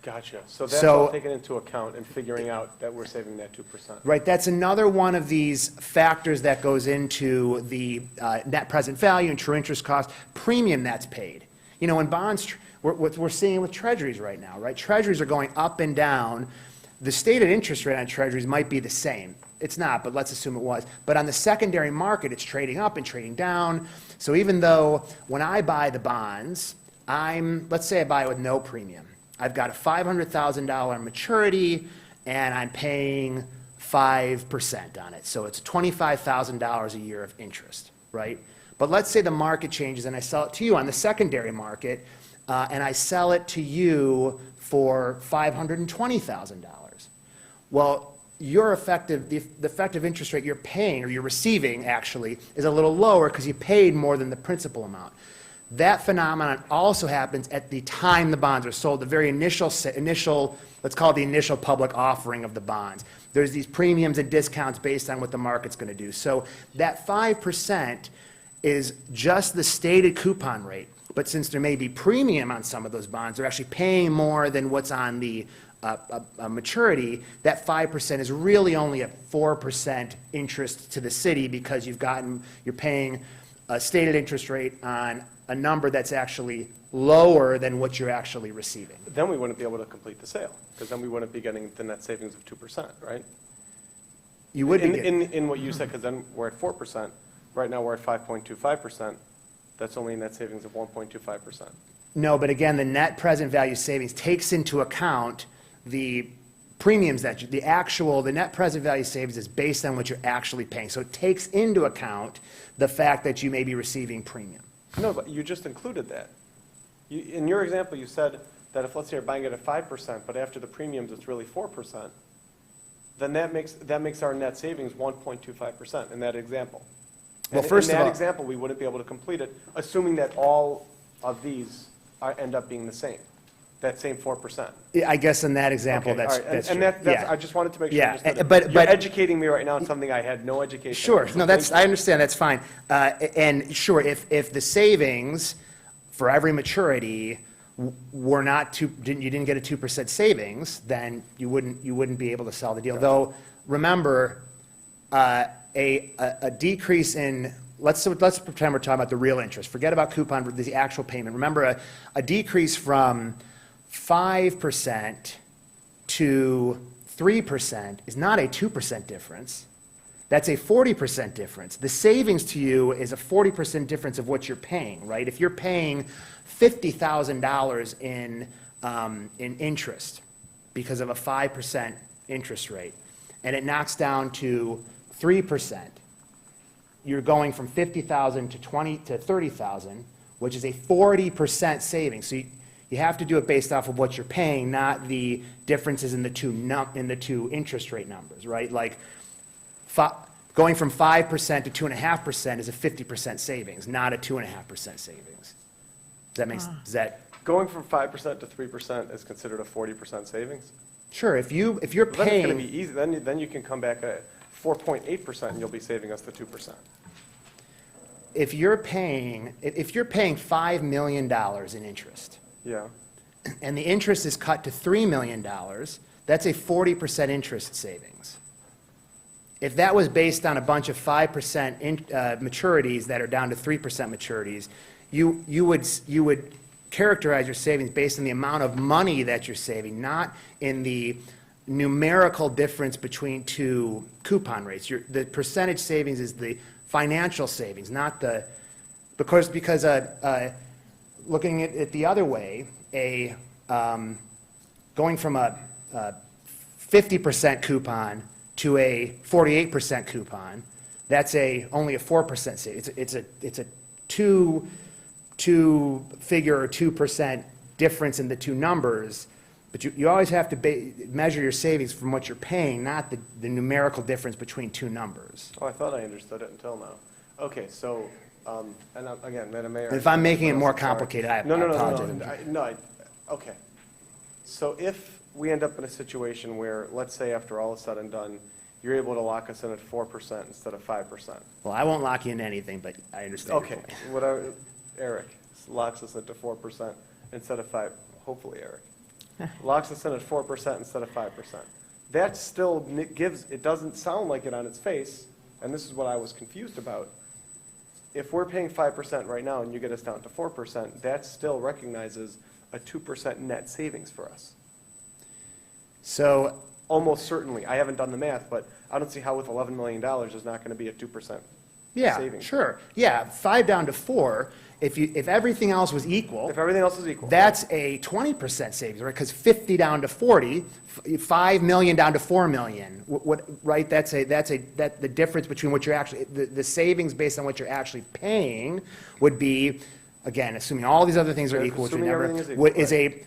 Gotcha. So that's all taken into account in figuring out that we're saving that 2%. Right, that's another one of these factors that goes into the net present value and true interest cost premium that's paid. You know, in bonds, we're seeing with treasuries right now, right? Treasuries are going up and down. The stated interest rate on treasuries might be the same. It's not, but let's assume it was. But on the secondary market, it's trading up and trading down. So even though when I buy the bonds, let's say I buy it with no premium. I've got a $500,000 maturity, and I'm paying 5% on it. So it's $25,000 a year of interest, right? But let's say the market changes and I sell it to you on the secondary market, and I sell it to you for $520,000. Well, your effective, the effective interest rate you're paying, or you're receiving actually, is a little lower because you paid more than the principal amount. That phenomenon also happens at the time the bonds are sold, the very initial, let's call it the initial public offering of the bonds. There's these premiums and discounts based on what the market's going to do. So that 5% is just the stated coupon rate. But since there may be premium on some of those bonds, they're actually paying more than what's on the maturity. That 5% is really only a 4% interest to the city because you're paying a stated interest rate on a number that's actually lower than what you're actually receiving. Then we wouldn't be able to complete the sale, because then we wouldn't be getting the net savings of 2%, right? You would be getting, In what you said, because then we're at 4%, right now we're at 5.25%, that's only a net savings of 1.25%. no, but again, the net present value savings takes into account the premiums that the net present value savings is based on what you're actually paying. So it takes into account the fact that you may be receiving premium. No, but you just included that. In your example, you said that if, let's say, you're buying it at 5%, but after the premiums, it's really 4%, then that makes our net savings 1.25% in that example. Well, And first in of that all- example, we wouldn't be able to complete it, assuming that all of these end up being the same, that same 4%. I guess in that example, Okay, all that's right. true. And that's, Yeah. I just wanted to make sure. Yeah, I understood it. but- You're educating me right now on something I had no education Sure, on. So no, thank you. I understand, that's fine. And sure, if the savings for every maturity were not you didn't get a 2% savings, then you wouldn't be able to sell the deal. Though, remember, a decrease in, let's pretend we're talking about the real interest. Forget about coupon, the actual payment. Remember, a decrease from 5% to 3% is not a 2% difference. That's a 40% difference. The savings to you is a 40% difference of what you're paying, right? If you're paying $50,000 in interest because of a 5% interest rate, and it knocks down to 3%, you're going from 50,000 to 30,000, which is a 40% savings. So you have to do it based off of what you're paying, not the differences in the two interest rate numbers, right? Like going from 5% to 2.5% is a 50% savings, not a 2.5% savings. Does that? Going from 5% to 3% is considered a 40% savings? Sure, if you're Well, then it's going to paying, be easy, then you can come back at 4.8% and you'll be saving us the 2%. if you're paying $5 million in interest, Yeah, and the interest is cut to $3 million, that's a 40% interest savings. If that was based on a bunch of 5% maturities that are down to 3% maturities, you would characterize your savings based on the amount of money that you're saving, not in the numerical difference between two coupon rates. The percentage savings is the financial savings, not the, because looking at it the other way, going from a 50% coupon to a 48% coupon, that's only a 4% savings. It's a two-figure or 2% difference in the two numbers, but you always have to measure your savings from what you're paying, not the numerical difference between two numbers. oh, I thought I understood it until now. Okay, so, again, Madam Mayor. If I'm making it more Sorry. complicated, I No, apologize. Okay. So if we end up in a situation where, let's say after all is said and done, you're able to lock us in at 4% instead of 5%. Well, I won't lock you into anything, but I understand your Okay, point. Eric locks us into 4% instead of 5%, hopefully Eric. Locks us in at 4% instead of 5%. That still it doesn't sound like it on its face, and this is what I was confused about. If we're paying 5% right now and you get us down to 4%, that still recognizes a 2% net savings for us. So, Almost certainly. I haven't done the math, but I don't see how with $11 million there's not going to be a 2%. Yeah, savings. sure. Yeah, 5 down to 4, if everything else was equal, If everything else is equal. that's a 20% savings, right? Because 50 down to 40, 5 million down to 4 million, right? That's the difference between what you're actually, the savings based on what you're actually paying would be, again, assuming all these other things are Yeah, equal, which we assuming never, everything is equal, is a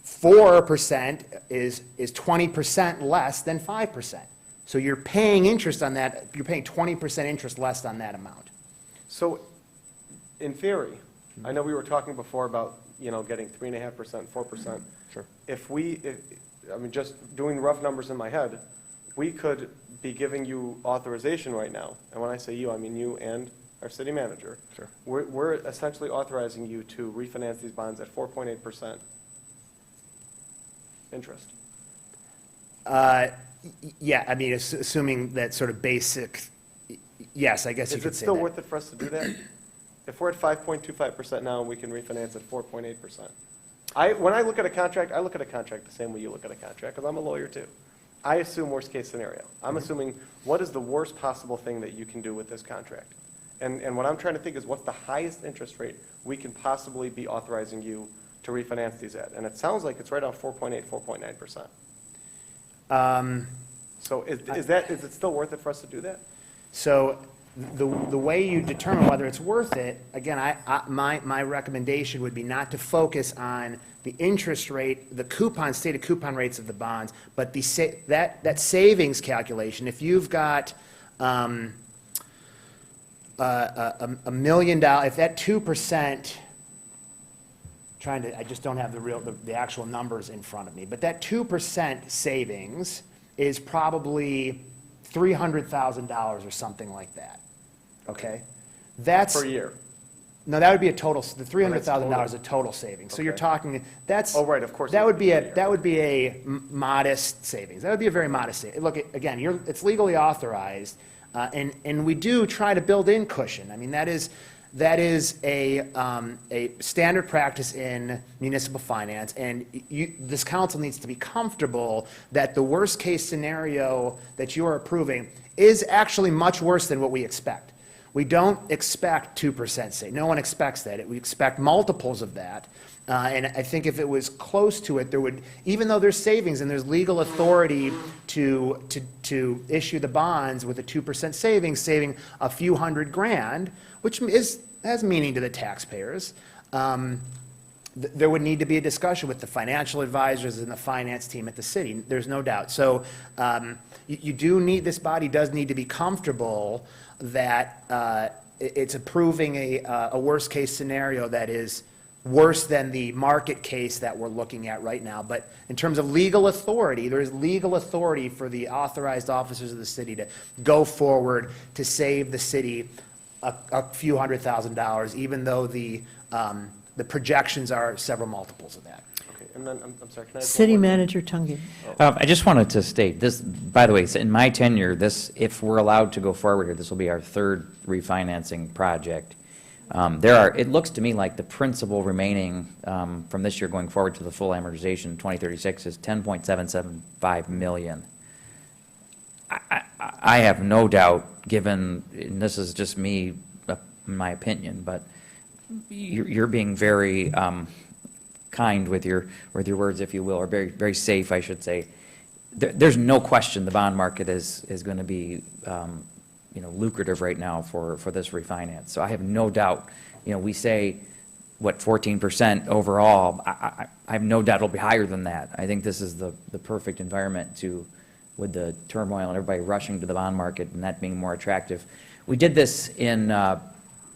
4% is 20% less than 5%. So you're paying interest on that, you're paying 20% interest less on that amount. So, in theory, I know we were talking before about, getting 3.5%, 4%. Sure. I mean, just doing rough numbers in my head, we could be giving you authorization right now. And when I say you, I mean you and our city manager. Sure. We're essentially authorizing you to refinance these bonds at 4.8% interest. Yeah, I mean, assuming that sort of basic, yes, I guess you Is could it say still that. worth it for us to do that? If we're at 5.25% now and we can refinance at 4.8%. When I look at a contract, I look at a contract the same way you look at a contract, because I'm a lawyer too. I assume worst-case scenario. I'm assuming what is the worst possible thing that you can do with this contract? And what I'm trying to think is what's the highest interest rate we can possibly be authorizing you to refinance these at? And it sounds like it's right on 4.8, 4.9%. So is it still worth it for us to do that? So the way you determine whether it's worth it, again, my recommendation would be not to focus on the interest rate, the stated coupon rates of the bonds, but that savings calculation. If you've got $1 million, if that 2%, I just don't have the actual numbers in front of me, but that 2% savings is probably $300,000 or something like that, okay? That's. Per year? No, that would be a total, the $300,000 total. is a total savings. So you're Okay. talking, that's. Oh, right, of course That it would would be be a, per year. that would be a modest savings. That would be a very modest savings. Look, again, it's legally authorized, and we do try to build in cushion. I mean, that is a standard practice in municipal finance, and this council needs to be comfortable that the worst-case scenario that you are approving is actually much worse than what we expect. We don't expect 2% savings. No one expects that. We expect multiples of that. And I think if it was close to it, there would, even though there's savings and there's legal authority to issue the bonds with a 2% savings, saving a few $100,000, which has meaning to the taxpayers, there would need to be a discussion with the financial advisors and the finance team at the city. There's no doubt. So this body does need to be comfortable that it's approving a worst-case scenario that is worse than the market case that we're looking at right now. But in terms of legal authority, there is legal authority for the authorized officers of the city to go forward to save the city a few $100,000, even though the projections are several multiples of that. Okay, and then, I'm sorry, can I have one City more? Manager Tungi. I just wanted to state this, by the way, in my tenure, if we're allowed to go forward here, this will be our third refinancing project. It looks to me like the principal remaining from this year going forward to the full amortization, 2036, is $10.775 million. I have no doubt, given, and this is just me, in my opinion, but you're being very kind with your words, if you will, or very, very safe, I should say. There's no question the bond market is going to be, lucrative right now for this refinance. So I have no doubt, we say, 14% overall. I have no doubt it'll be higher than that. I think this is the perfect environment with the turmoil and everybody rushing to the bond market and that being more attractive. We did this in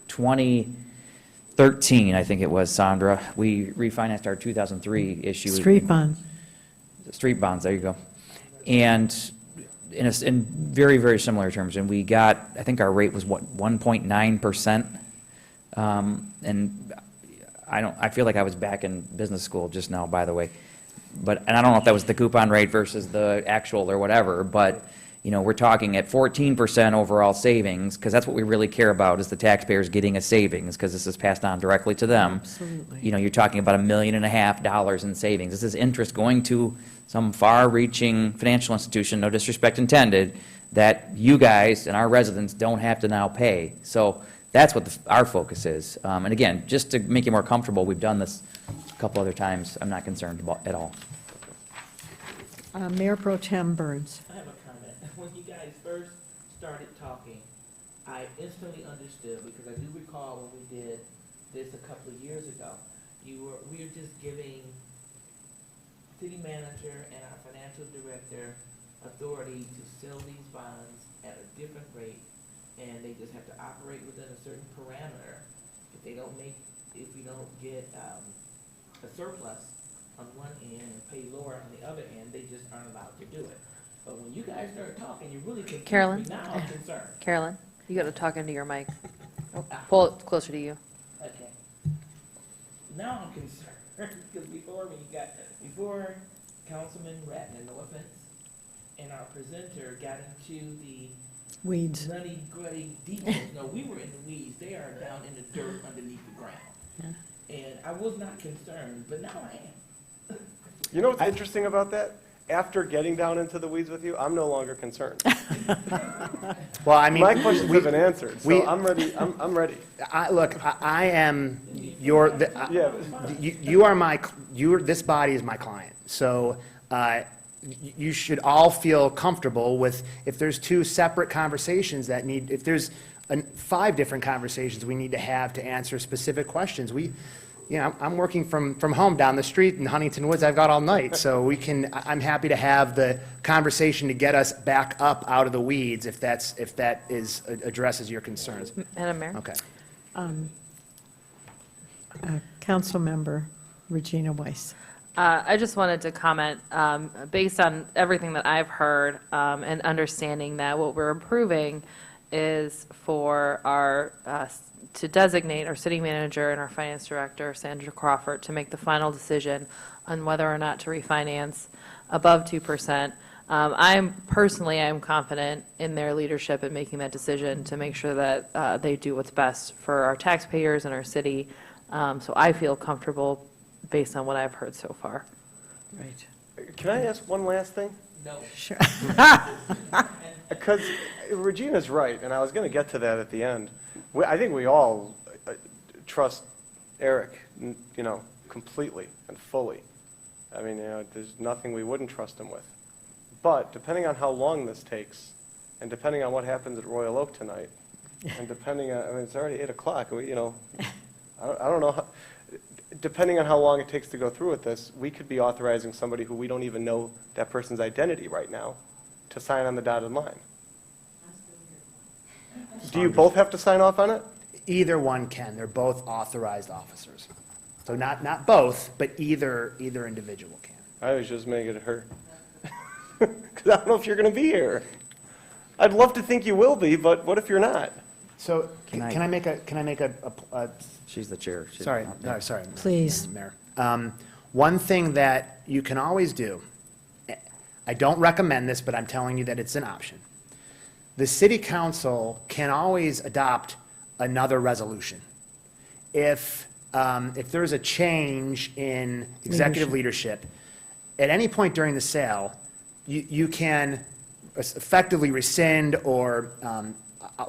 2013, I think it was, Sandra. We refinanced our 2003 issue. Street bond. Street bonds, there you go. And in very, very similar terms. And we got, I think our rate was 1.9%. And I feel like I was back in business school just now, by the way. And I don't know if that was the coupon rate versus the actual or whatever, but, we're talking at 14% overall savings, because that's what we really care about, is the taxpayers getting a savings, because this is passed on directly to them. Absolutely. You're talking about $1.5 million in savings. This is interest going to some far-reaching financial institution, no disrespect intended, that you guys and our residents don't have to now pay. So that's what our focus is. And again, just to make you more comfortable, we've done this a couple other times. I'm not concerned about at all. Mayor Pro Tem Burns. I have a comment. When you guys first started talking, I instantly understood, because I do recall when we did this a couple of years ago. We were just giving city manager and our financial director authority to sell these bonds at a different rate, and they just have to operate within a certain parameter. If we don't get a surplus on one end and pay lower on the other end, they just aren't allowed to do it. But when you guys started talking, you really confused Carolyn? me. Now I'm concerned. Carolyn, you got to talk into your mic. Pull it closer to you. Okay. Now I'm concerned, because before Councilman Radner, no offense, and our presenter got into the Weeds. nutty-gritty details. No, we were in the weeds. They are down in the dirt underneath the ground. And I was not concerned, but now I am. You know what's interesting about that? After getting down into the weeds with you, I'm no longer concerned. Well, I mean, My questions have been answered, so we- I'm ready, I'm ready. I am Yeah. you are this body is my client. So you should all feel comfortable with, if there's two separate conversations if there's 5 different conversations we need to have to answer specific questions. I'm working from home down the street in Huntington Woods. I've got all night, so I'm happy to have the conversation to get us back up out of the weeds if that addresses your concerns. Madam Mayor? Okay. Councilmember Regina Weiss. I just wanted to comment, based on everything that I've heard, and understanding that what we're approving is for to designate our city manager and our finance director, Sandra Crawford, to make the final decision on whether or not to refinance above 2%. I'm confident in their leadership in making that decision to make sure that they do what's best for our taxpayers and our city. So I feel comfortable based on what I've heard so far. Right. Can I ask one last thing? No. Sure. Because Regina's right, and I was going to get to that at the end. I think we all trust Eric, completely and fully. I mean, there's nothing we wouldn't trust him with. But depending on how long this takes, and depending on what happens at Royal Oak tonight, and depending on, it's already 8 o'clock, I don't know, depending on how long it takes to go through with this, we could be authorizing somebody who we don't even know that person's identity right now to sign on the dotted line. Do you both have to sign off on it? Either one can. They're both authorized officers. So not both, but either individual can. I was just making it hurt. Because I don't know if you're going to be here. I'd love to think you will be, but what if you're not? So can I make a She's the chair. sorry, Please. Mayor. One thing that you can always do, I don't recommend this, but I'm telling you that it's an option. The city council can always adopt another resolution. If there's a change in executive leadership, at any point during the sale, you can effectively rescind or,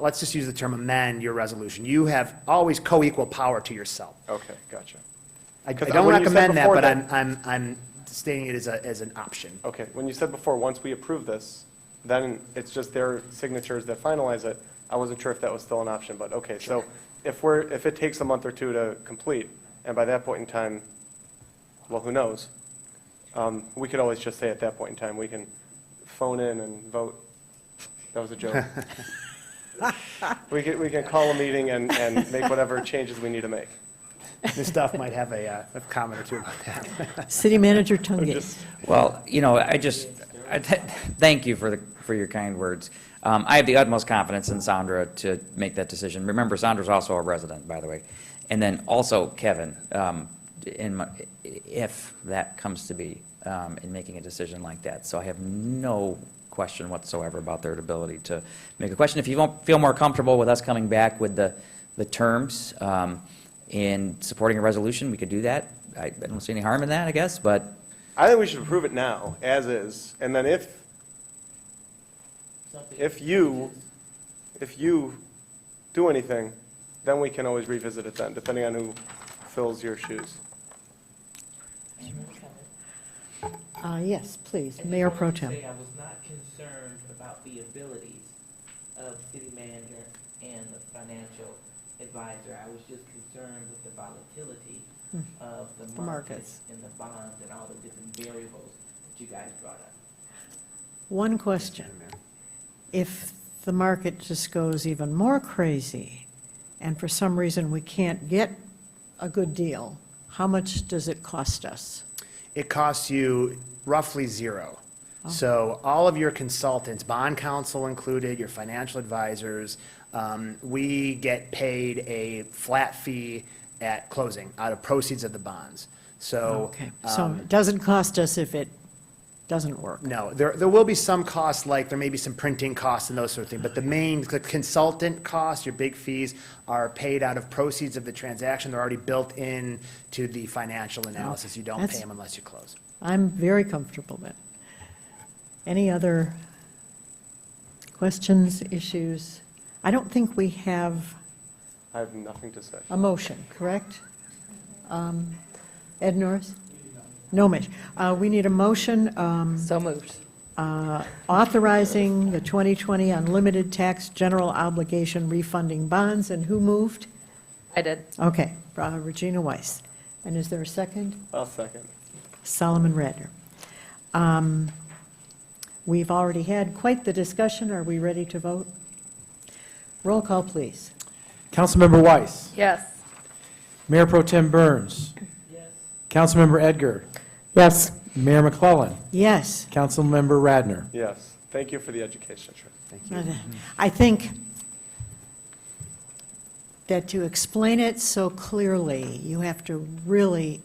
let's just use the term amend your resolution. You have always co-equal power to yourself. Okay, gotcha. I 'Cause don't when you said recommend that, before but that- I'm stating it as an option. Okay, when you said before, once we approve this, then it's just their signatures that finalize it. I wasn't sure if that was still an option, but okay, so if it takes a month or two to complete, and by that point in time, well, who knows? We could always just say at that point in time, we can phone in and vote. That was a joke. We can call a meeting and make whatever changes we need to make. Ms. Duff might have a comment or two about that. City Manager Tungate. Well, thank you for your kind words. I have the utmost confidence in Sandra to make that decision. Remember, Sandra's also a resident, by the way. And then also Kevin, if that comes to be, in making a decision like that. So I have no question whatsoever about their ability to make a question. If you won't feel more comfortable with us coming back with the terms in supporting a resolution, we could do that. I don't see any harm in that, I guess, but I think we should approve it now, as is, and then if something. If you do anything, then we can always revisit it then, depending on who fills your shoes. Yes, please, I just Mayor wanted Pro to Tem. say I was not concerned about the abilities of city manager and the financial advisor. I was just concerned with the volatility of the markets markets. and the bonds and all the different variables that you guys brought up. One question. If the market just goes even more crazy, and for some reason we can't get a good deal, how much does it cost us? It costs you roughly zero. So all of your consultants, bond counsel included, your financial advisors, we get paid a flat fee at closing out of proceeds of the bonds. So, Okay, so it doesn't cost us if it doesn't work? no, there will be some costs, like there may be some printing costs and those sort of things, but the main the consultant costs, your big fees, are paid out of proceeds of the transaction. They're already built in to the financial analysis. You don't pay That's- them unless you close. I'm very comfortable then. Any other questions, issues? I don't think we have I have nothing to say. a motion, correct? Ed Norris? No motion. We need a motion So moved. authorizing the 2020 unlimited tax general obligation refunding bonds, and who moved? I did. Okay, Regina Weiss. And is there a second? I'll second. Solomon Radner. We've already had quite the discussion. Are we ready to vote? Roll call, please. Councilmember Weiss. Yes. Mayor Pro Tem Burns. Yes. Councilmember Edgar. Yes. Mayor McClellan. Yes. Councilmember Radner. Yes, thank you for the education. Thank you. I think that to explain it so clearly, you have to really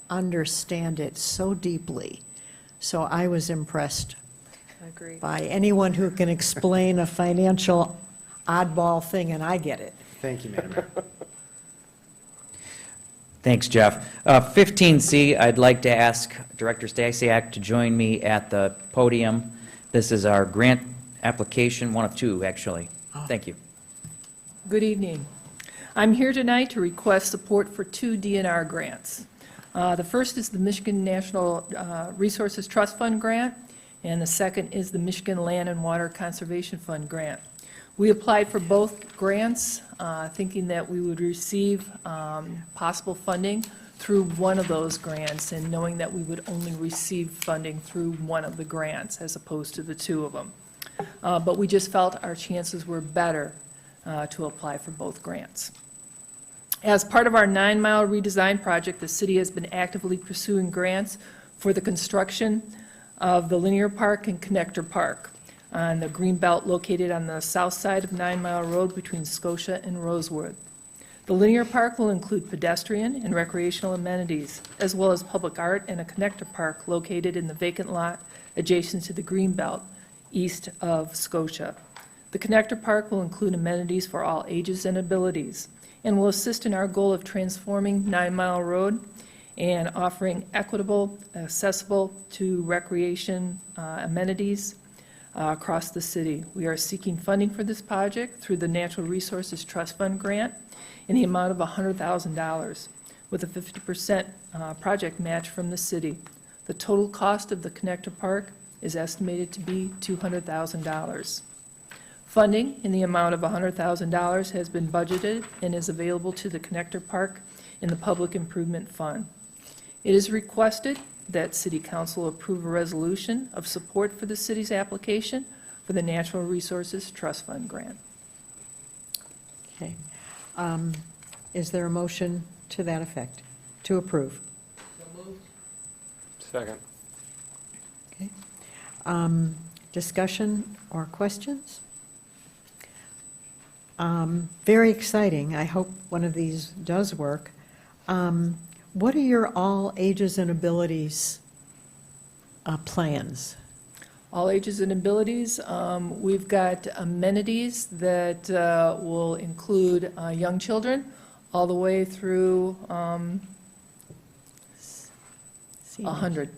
understand it so deeply. So I was impressed Agreed. by anyone who can explain a financial oddball thing, and I get it. Thank you, Madam Mayor. Thanks, Jeff. 15C, I'd like to ask Director Stasiak to join me at the podium. This is our grant application, one of two, actually. Thank you. Good evening. I'm here tonight to request support for two DNR grants. The first is the Michigan National Resources Trust Fund grant, and the second is the Michigan Land and Water Conservation Fund grant. We applied for both grants, thinking that we would receive possible funding through one of those grants, and knowing that we would only receive funding through one of the grants as opposed to the two of them. But we just felt our chances were better to apply for both grants. As part of our 9-mile redesign project, the city has been actively pursuing grants for the construction of the Linear Park and Connector Park on the green belt located on the south side of 9-Mile Road between Scotia and Rosewood. The Linear Park will include pedestrian and recreational amenities, as well as public art and a connector park located in the vacant lot adjacent to the green belt east of Scotia. The connector park will include amenities for all ages and abilities, and will assist in our goal of transforming 9-Mile Road and offering equitable, accessible to recreation amenities across the city. We are seeking funding for this project through the Natural Resources Trust Fund grant in the amount of $100,000, with a 50% project match from the city. The total cost of the connector park is estimated to be $200,000. Funding in the amount of $100,000 has been budgeted and is available to the connector park in the Public Improvement Fund. It is requested that City Council approve a resolution of support for the city's application for the Natural Resources Trust Fund grant. Okay. Is there a motion to that effect, to approve? So moved. Second. Okay. Discussion or questions? Very exciting. I hope one of these does work. What are your all ages and abilities plans? All ages and abilities, we've got amenities that will include young children all the way through 100.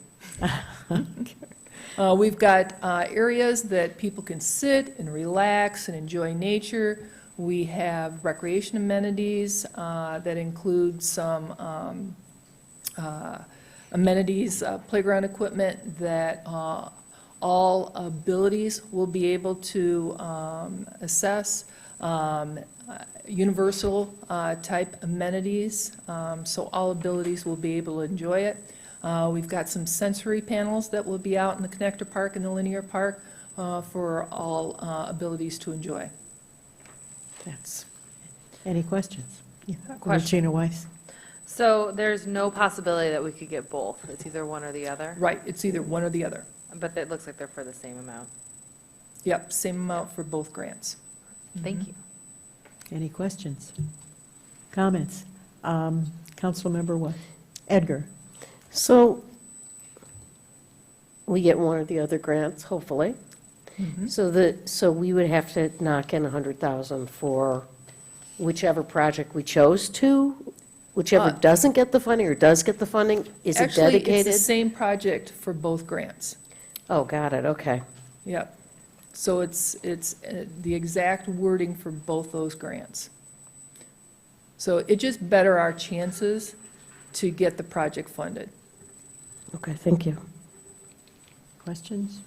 We've got areas that people can sit and relax and enjoy nature. We have recreation amenities that include some amenities, playground equipment that all abilities will be able to assess. Universal type amenities, so all abilities will be able to enjoy it. We've got some sensory panels that will be out in the Connector Park and the Linear Park for all abilities to enjoy. That's, any questions? Yeah. Question. Regina Weiss. So there's no possibility that we could get both? It's either one or the other? Right, it's either one or the other. But it looks like they're for the same amount. Yep, same amount for both grants. Thank you. Any questions? Comments? Councilmember what? Edgar? So we get one or the other grants, hopefully. So we would have to knock in 100,000 for whichever project we chose to, whichever doesn't get the funding or does get the funding, is it Actually, dedicated? it's the same project for both grants. Oh, got it, okay. Yep. So it's the exact wording for both those grants. So it just better our chances to get the project funded. Okay, thank you. Questions?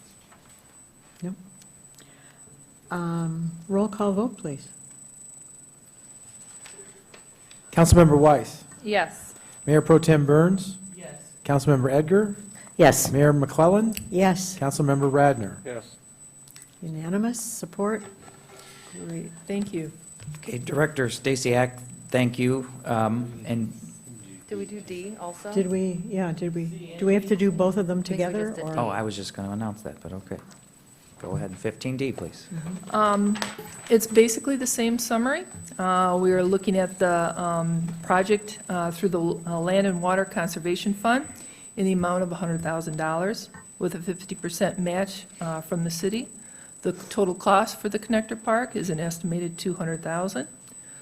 No? Roll call vote, please. Councilmember Weiss. Yes. Mayor Pro Tem Burns. Yes. Councilmember Edgar. Yes. Mayor McClellan. Yes. Councilmember Radner. Yes. Unanimous support? Great, thank you. Okay, Director Stasiak, thank you. And Did we do D also? Did we, do we have to do both of them think we together? just did or- oh, I was just going to announce that, but okay. Go ahead, 15D, please. It's basically the same summary. We are looking at the project through the Land and Water Conservation Fund in the amount of $100,000 with a 50% match from the city. The total cost for the Connector Park is an estimated $200,000.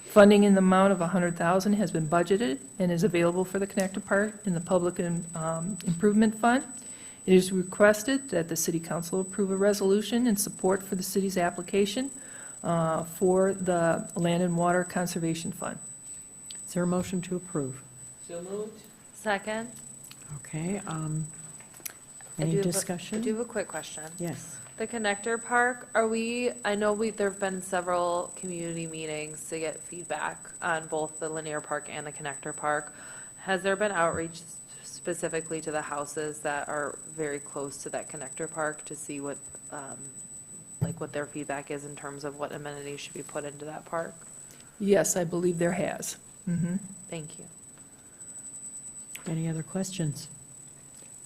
Funding in the amount of $100,000 has been budgeted and is available for the Connector Park in the Public Improvement Fund. It is requested that the City Council approve a resolution in support for the city's application for the Land and Water Conservation Fund. Is there a motion to approve? So moved? Second? Okay, I any do have a- discussion? I do have a quick question. Yes. The Connector Park, I know there've been several community meetings to get feedback on both the Linear Park and the Connector Park. Has there been outreach specifically to the houses that are very close to that Connector Park to see what, what their feedback is in terms of what amenities should be put into that park? Yes, I believe there has. Thank you. Any other questions?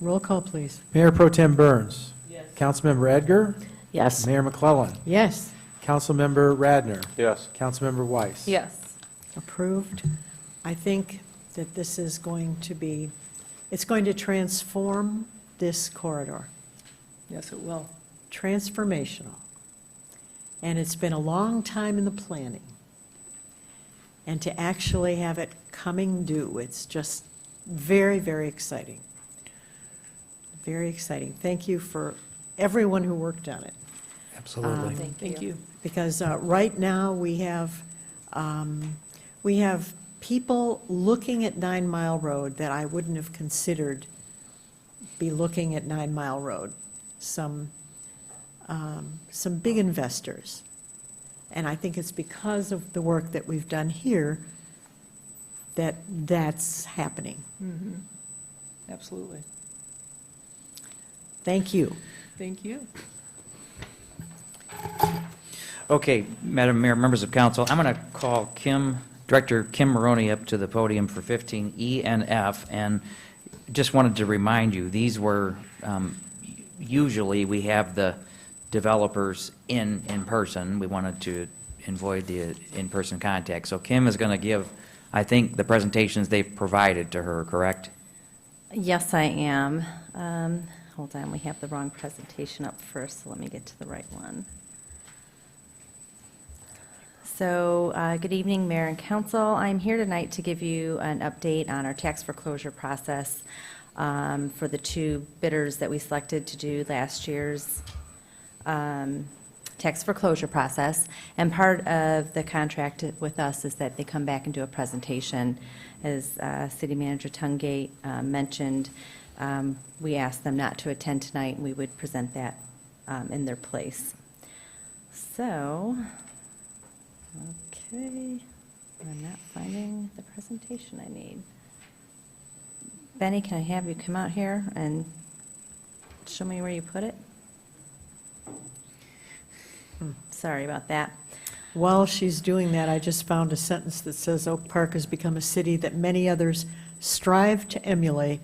Roll call, please. Mayor Pro Tem Burns. Yes. Councilmember Edgar. Yes. Mayor McClellan. Yes, Councilmember Radner. Yes. Councilmember Weiss. Yes. approved. I think that this is going to be, it's going to transform this corridor. Yes, it will. Transformational. And it's been a long time in the planning. And to actually have it coming due, it's just very, very exciting. Very exciting. Thank you for everyone who worked on it. Absolutely. Thank you. Because right now, we have people looking at 9 Mile Road that I wouldn't have considered be looking at 9 Mile Road. Some big investors. And I think it's because of the work that we've done here that that's happening. Absolutely. Thank you. Thank you. Okay, Madam Mayor, members of council, I'm going to call Director Kim Maroney up to the podium for 15E and F, and just wanted to remind you, these were, usually we have the developers in person. We wanted to avoid the in-person contact. So Kim is going to give, I think, the presentations they've provided to her, correct? Yes, I am. Hold on, we have the wrong presentation up first, so let me get to the right one. So, good evening, Mayor and Council. I'm here tonight to give you an update on our tax foreclosure process. for the two bidders that we selected to do last year's tax foreclosure process. And part of the contract with us is that they come back and do a presentation. As City Manager Tungate mentioned, we asked them not to attend tonight, and we would present that in their place. So, okay, I'm not finding the presentation I need. Benny, can I have you come out here and show me where you put it? Sorry about that. While she's doing that, I just found a sentence that says Oak Park has become a city that many others strive to emulate.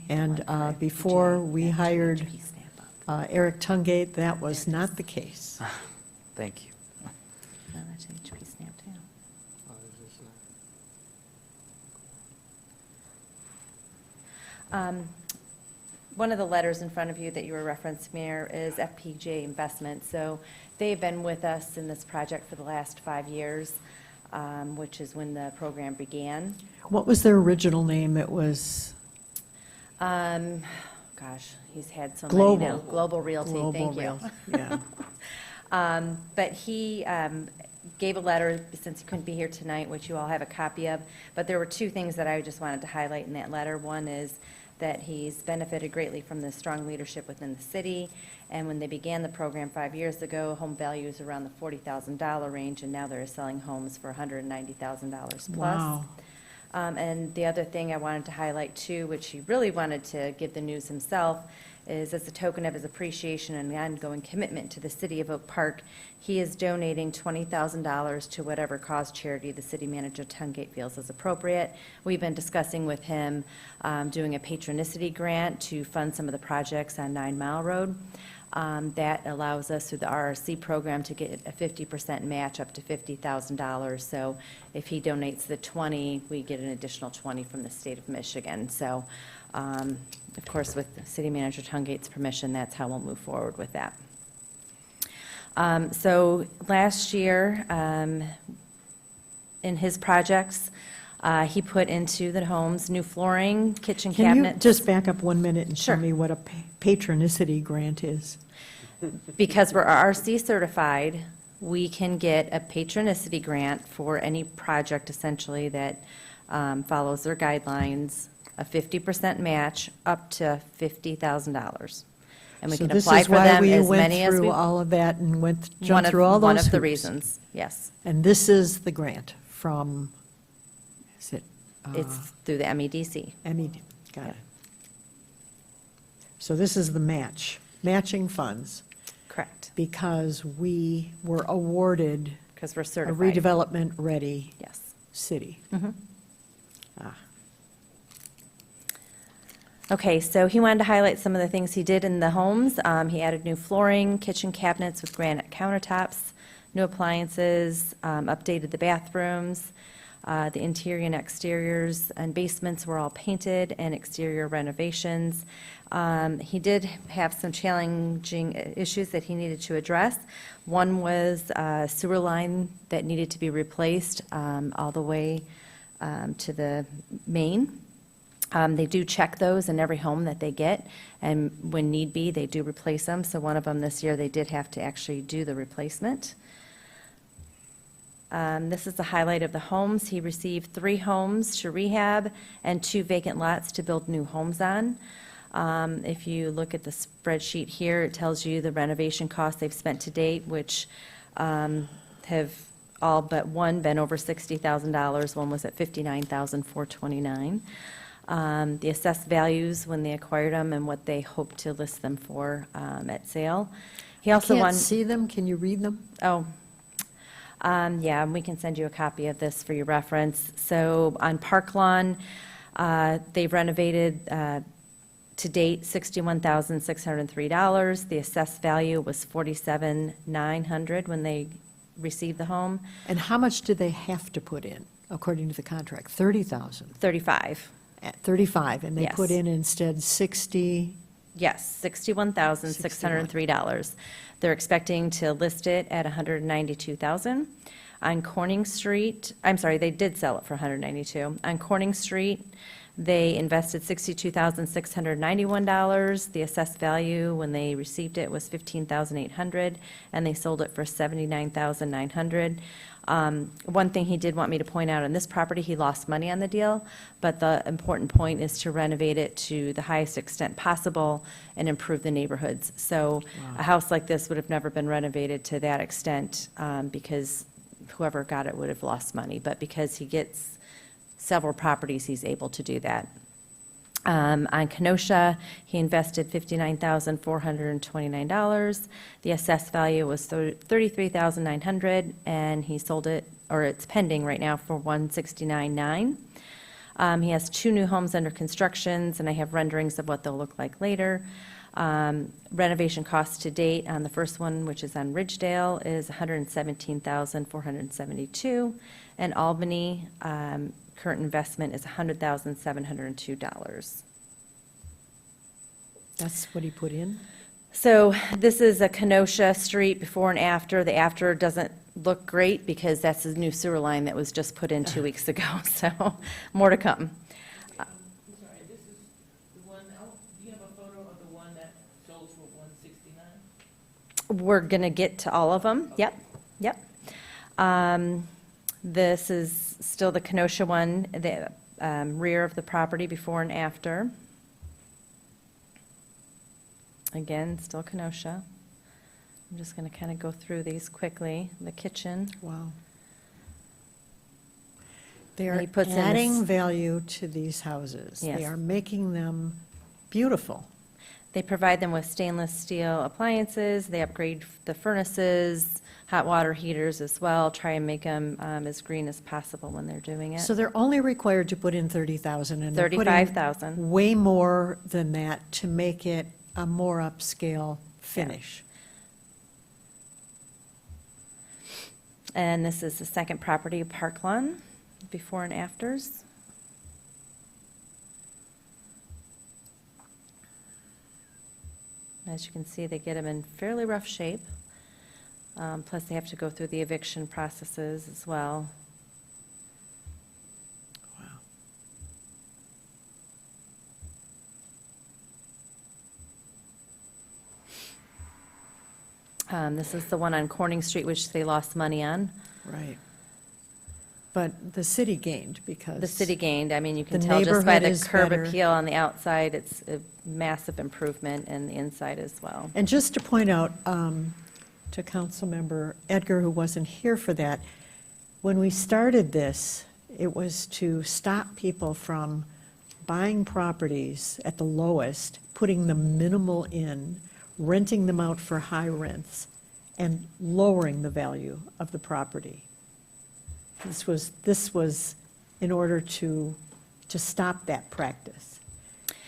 And before we hired Eric Tungate, that was not the case. Thank you. No, that's HP stamped down. One of the letters in front of you that you were referenced, Mayor, is FPJ Investment. So they've been with us in this project for the last 5 years, which is when the program began. What was their original name? It was Gosh, he's had so Global. many now. Global Realty, Global thank you. Realty, yeah. But he gave a letter, since he couldn't be here tonight, which you all have a copy of. But there were two things that I just wanted to highlight in that letter. One is that he's benefited greatly from the strong leadership within the city. And when they began the program 5 years ago, home values around the $40,000 range, and now they're selling homes for $190,000 plus. Wow. And the other thing I wanted to highlight too, which he really wanted to give the news himself, is as a token of his appreciation and the ongoing commitment to the city of Oak Park, he is donating $20,000 to whatever cause charity the city manager Tungate feels is appropriate. We've been discussing with him doing a patronicity grant to fund some of the projects on 9 Mile Road. That allows us through the RRC program to get a 50% match up to $50,000. So if he donates the 20, we get an additional 20 from the state of Michigan. So, of course, with City Manager Tungate's permission, that's how we'll move forward with that. So last year, in his projects, he put into the homes new flooring, kitchen Can you cabinets. just back up 1 minute and show Sure. me what a patronicity grant is? Because we're RRC certified, we can get a patronicity grant for any project essentially that follows their guidelines, a 50% match up to $50,000. And we can apply for them as many as So this is why we went we. through all of that and jumped through all those One of the hoops. reasons, yes. And this is the grant from, is it? It's through the MEDC. MED, got Yep. it. So this is the matching funds, Correct, because we were awarded because we're a certified. redevelopment-ready Yes. city. Mhm. Ah. Okay, so he wanted to highlight some of the things he did in the homes. He added new flooring, kitchen cabinets with granite countertops, new appliances, updated the bathrooms. The interior and exteriors and basements were all painted, and exterior renovations. He did have some challenging issues that he needed to address. One was a sewer line that needed to be replaced all the way to the main. They do check those in every home that they get, and when need be, they do replace them. So one of them this year, they did have to actually do the replacement. This is the highlight of the homes. He received 3 homes to rehab and 2 vacant lots to build new homes on. If you look at the spreadsheet here, it tells you the renovation costs they've spent to date, which have all but one been over $60,000. One was at $59,429. The assessed values when they acquired them and what they hope to list them for at sale. He also Can't won. see them, can you read them? Oh, yeah, and we can send you a copy of this for your reference. So on Park Lawn, they've renovated to date $61,603. The assessed value was $47,900 when they received the home. And how much do they have to put in, according to the contract? 30,000? 35. At 35, and they Yes. put in instead 60? Yes, $61,603. They're expecting to list it at $192,000. On Corning Street, I'm sorry, they did sell it for $192. On Corning Street, They invested $62,691. The assessed value when they received it was $15,800, and they sold it for $79,900. One thing he did want me to point out on this property, he lost money on the deal, but the important point is to renovate it to the highest extent possible and improve the neighborhoods. So a house like this would have never been renovated to that extent because whoever got it would have lost money. But because he gets several properties, he's able to do that. On Kenosha, he invested $59,429. The assessed value was $33,900, and he sold it, or it's pending right now, for $169,900. He has 2 new homes under constructions, and I have renderings of what they'll look like later. Renovation costs to date on the first one, which is on Ridgedale, is $117,472, and Albany, current investment is $100,702. That's what he put in? So this is a Kenosha Street before and after. The after doesn't look great because that's the new sewer line that was just put in 2 weeks ago, so more to come. I'm sorry, this is the one, do you have a photo of the one that sold for 169? We're going to get to all of them. Yep, yep. This is still the Kenosha one, the rear of the property before and after. Again, still Kenosha. I'm just going to kind of go through these quickly. The kitchen. Wow. They are He puts in adding this- value to these houses. Yes. They are making them beautiful. They provide them with stainless steel appliances. They upgrade the furnaces, hot water heaters as well, try and make them as green as possible when they're doing it. So they're only required to put in 30,000, and they're putting 35,000. way more than that to make it a more upscale finish. And this is the second property, Park Lawn, before and afters. As you can see, they get them in fairly rough shape. Plus, they have to go through the eviction processes as well. Wow. This is the one on Corning Street, which they lost money on. Right. But the city gained because. The city gained, I mean, you can The tell just by neighborhood the is curb better. appeal on the outside, it's a massive improvement, and the inside as well. And just to point out to Councilmember Edgar, who wasn't here for that, when we started this, it was to stop people from buying properties at the lowest, putting the minimal in, renting them out for high rents, and lowering the value of the property. This was in order to stop that practice.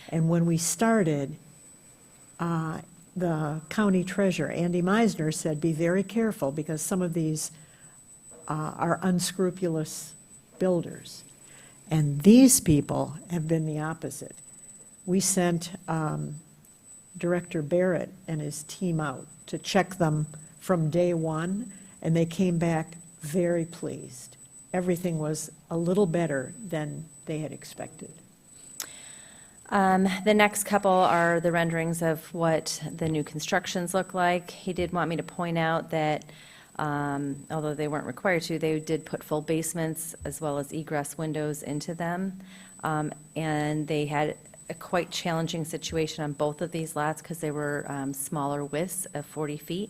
And when we started, the county treasurer, Andy Meisner, said, be very careful because some of these are unscrupulous builders. And these people have been the opposite. We sent Director Barrett and his team out to check them from day one, and they came back very pleased. Everything was a little better than they had expected. The next couple are the renderings of what the new constructions look like. He did want me to point out that, although they weren't required to, they did put full basements as well as egress windows into them. And they had a quite challenging situation on both of these lots because they were smaller widths of 40 feet.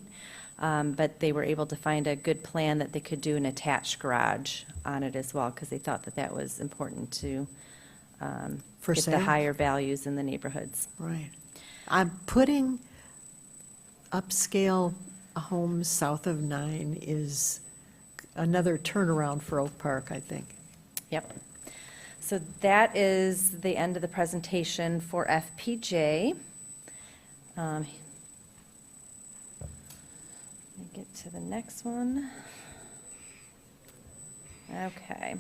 But they were able to find a good plan that they could do an attached garage on it as well because they thought that that was important to For get sale? the higher values in the neighborhoods. Right. I'm putting upscale homes south of 9 is another turnaround for Oak Park, I think. Yep. So that is the end of the presentation for FPJ. Let me get to the next one. Okay.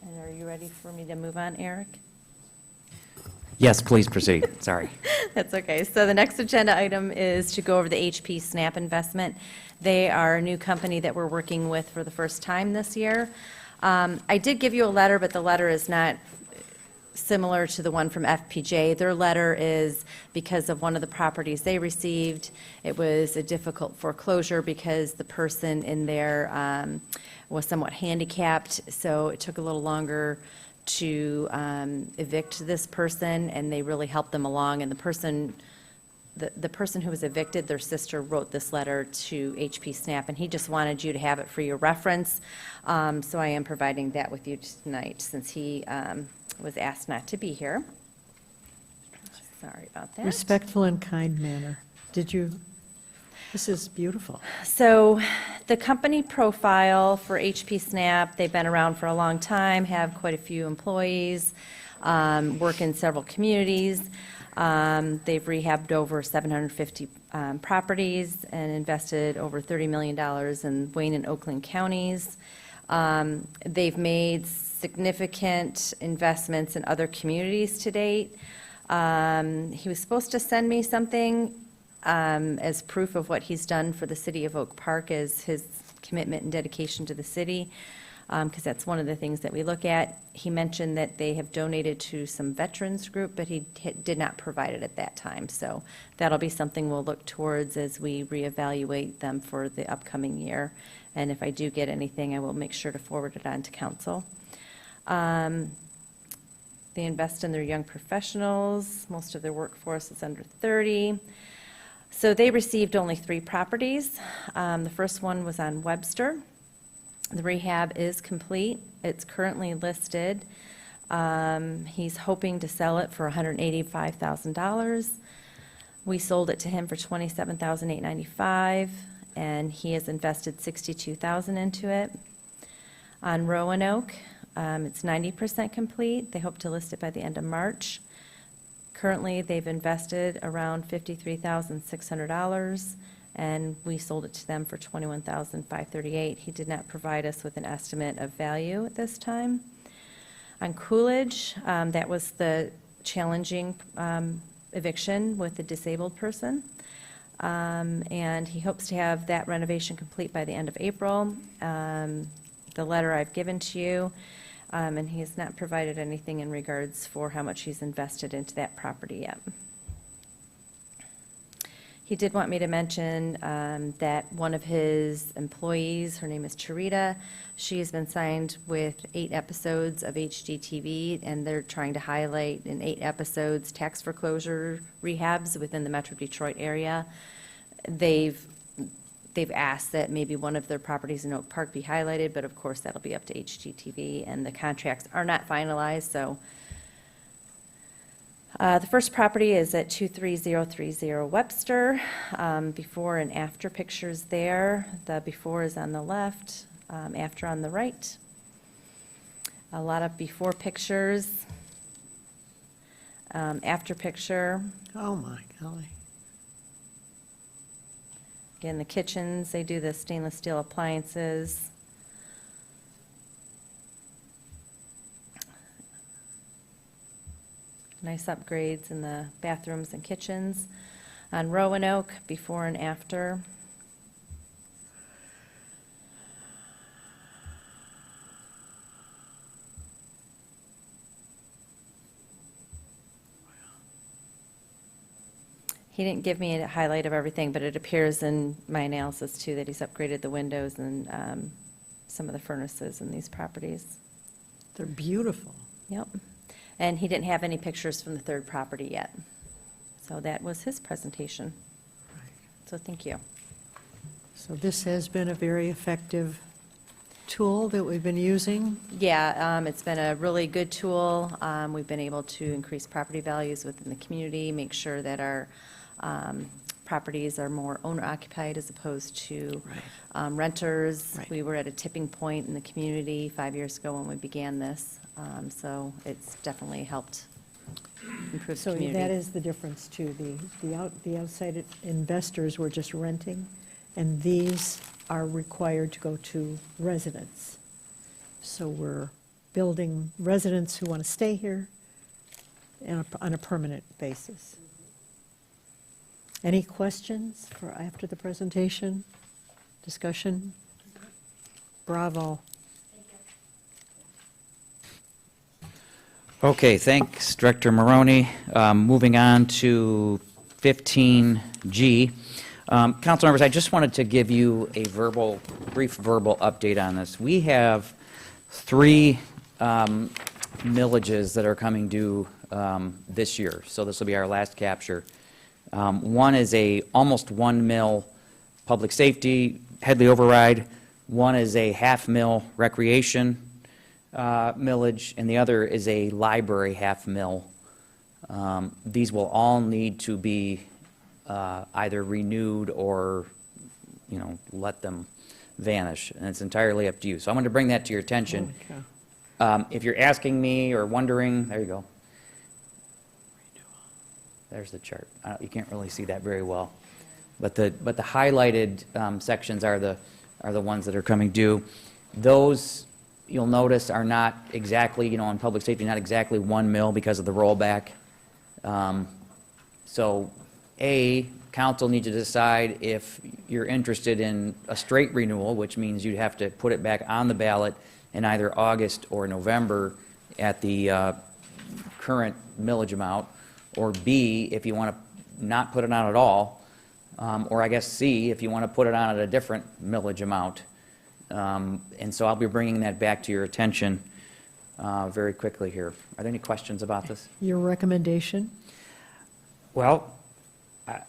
And are you ready for me to move on, Eric? Yes, please proceed. Sorry. That's okay. So the next agenda item is to go over the HP Snap investment. They are a new company that we're working with for the first time this year. I did give you a letter, but the letter is not similar to the one from FPJ. Their letter is because of one of the properties they received. It was a difficult foreclosure because the person in there was somewhat handicapped, so it took a little longer to evict this person, and they really helped them along. And the person who was evicted, their sister wrote this letter to HP Snap, and he just wanted you to have it for your reference. So I am providing that with you tonight, since he was asked not to be here. Sorry about that. Respectful and kind manner. This is beautiful. So the company profile for HP Snap, they've been around for a long time, have quite a few employees, work in several communities. They've rehabbed over 750 properties and invested over $30 million in Wayne and Oakland counties. They've made significant investments in other communities to date. He was supposed to send me something as proof of what he's done for the city of Oak Park as his commitment and dedication to the city, because that's one of the things that we look at. He mentioned that they have donated to some veterans group, but he did not provide it at that time. So that'll be something we'll look towards as we reevaluate them for the upcoming year. And if I do get anything, I will make sure to forward it on to council. They invest in their young professionals. Most of their workforce is under 30. So they received only 3 properties. The first one was on Webster. The rehab is complete. It's currently listed. He's hoping to sell it for $185,000. We sold it to him for $27,895, and he has invested $62,000 into it. On Roanoke, it's 90% complete. They hope to list it by the end of March. Currently, they've invested around $53,600, and we sold it to them for $21,538. He did not provide us with an estimate of value at this time. On Coolidge, that was the challenging eviction with the disabled person, and he hopes to have that renovation complete by the end of April. The letter I've given to you, and he has not provided anything in regards for how much he's invested into that property yet. He did want me to mention that one of his employees, her name is Charita, she has been signed with 8 episodes of HGTV, and they're trying to highlight in 8 episodes tax foreclosure rehabs within the Metro Detroit area. They've asked that maybe one of their properties in Oak Park be highlighted, but of course that'll be up to HGTV, and the contracts are not finalized. So the first property is at 23030 Webster. Before and after pictures there. The before is on the left, after on the right. A lot of before pictures. After picture. Oh, my golly. Again, the kitchens, they do the stainless steel appliances. Nice upgrades in the bathrooms and kitchens. On Roanoke, before and after. He didn't give me a highlight of everything, but it appears in my analysis, too, that he's upgraded the windows and some of the furnaces in these properties. They're beautiful. Yep. And he didn't have any pictures from the third property yet. So that was his presentation. So thank you. So this has been a very effective tool that we've been using. Yeah, it's been a really good tool. We've been able to increase property values within the community, make sure that our properties are more owner-occupied as opposed to renters. Right. We were at a tipping point in the community 5 years ago when we began this, so it's definitely helped improve the So community. that is the difference, too. The outside investors were just renting, and these are required to go to residents. So we're building residents who want to stay here on a permanent basis. Any questions for after the presentation? Discussion? Bravo. Okay, thanks, Director Maroney. Moving on to 15G. Council members, I just wanted to give you a brief verbal update on this. We have 3 millages that are coming due this year, so this will be our last capture. One is almost 1 mil public safety, Headley override. One is a half-mil recreation millage, and the other is a library half-mil. These will all need to be either renewed or, let them vanish, and it's entirely up to you. So I'm going to bring that to your attention. If you're asking me or wondering, there you go. There's the chart. You can't really see that very well, but the highlighted sections are the ones that are coming due. Those, you'll notice, are not exactly, in public safety, not exactly 1 mil because of the rollback. So, council needs to decide if you're interested in a straight renewal, which means you'd have to put it back on the ballot in either August or November at the current millage amount, or B, if you want to not put it on at all, or I guess C, if you want to put it on at a different millage amount. And so I'll be bringing that back to your attention very quickly here. Are there any questions about this? Your recommendation? Well,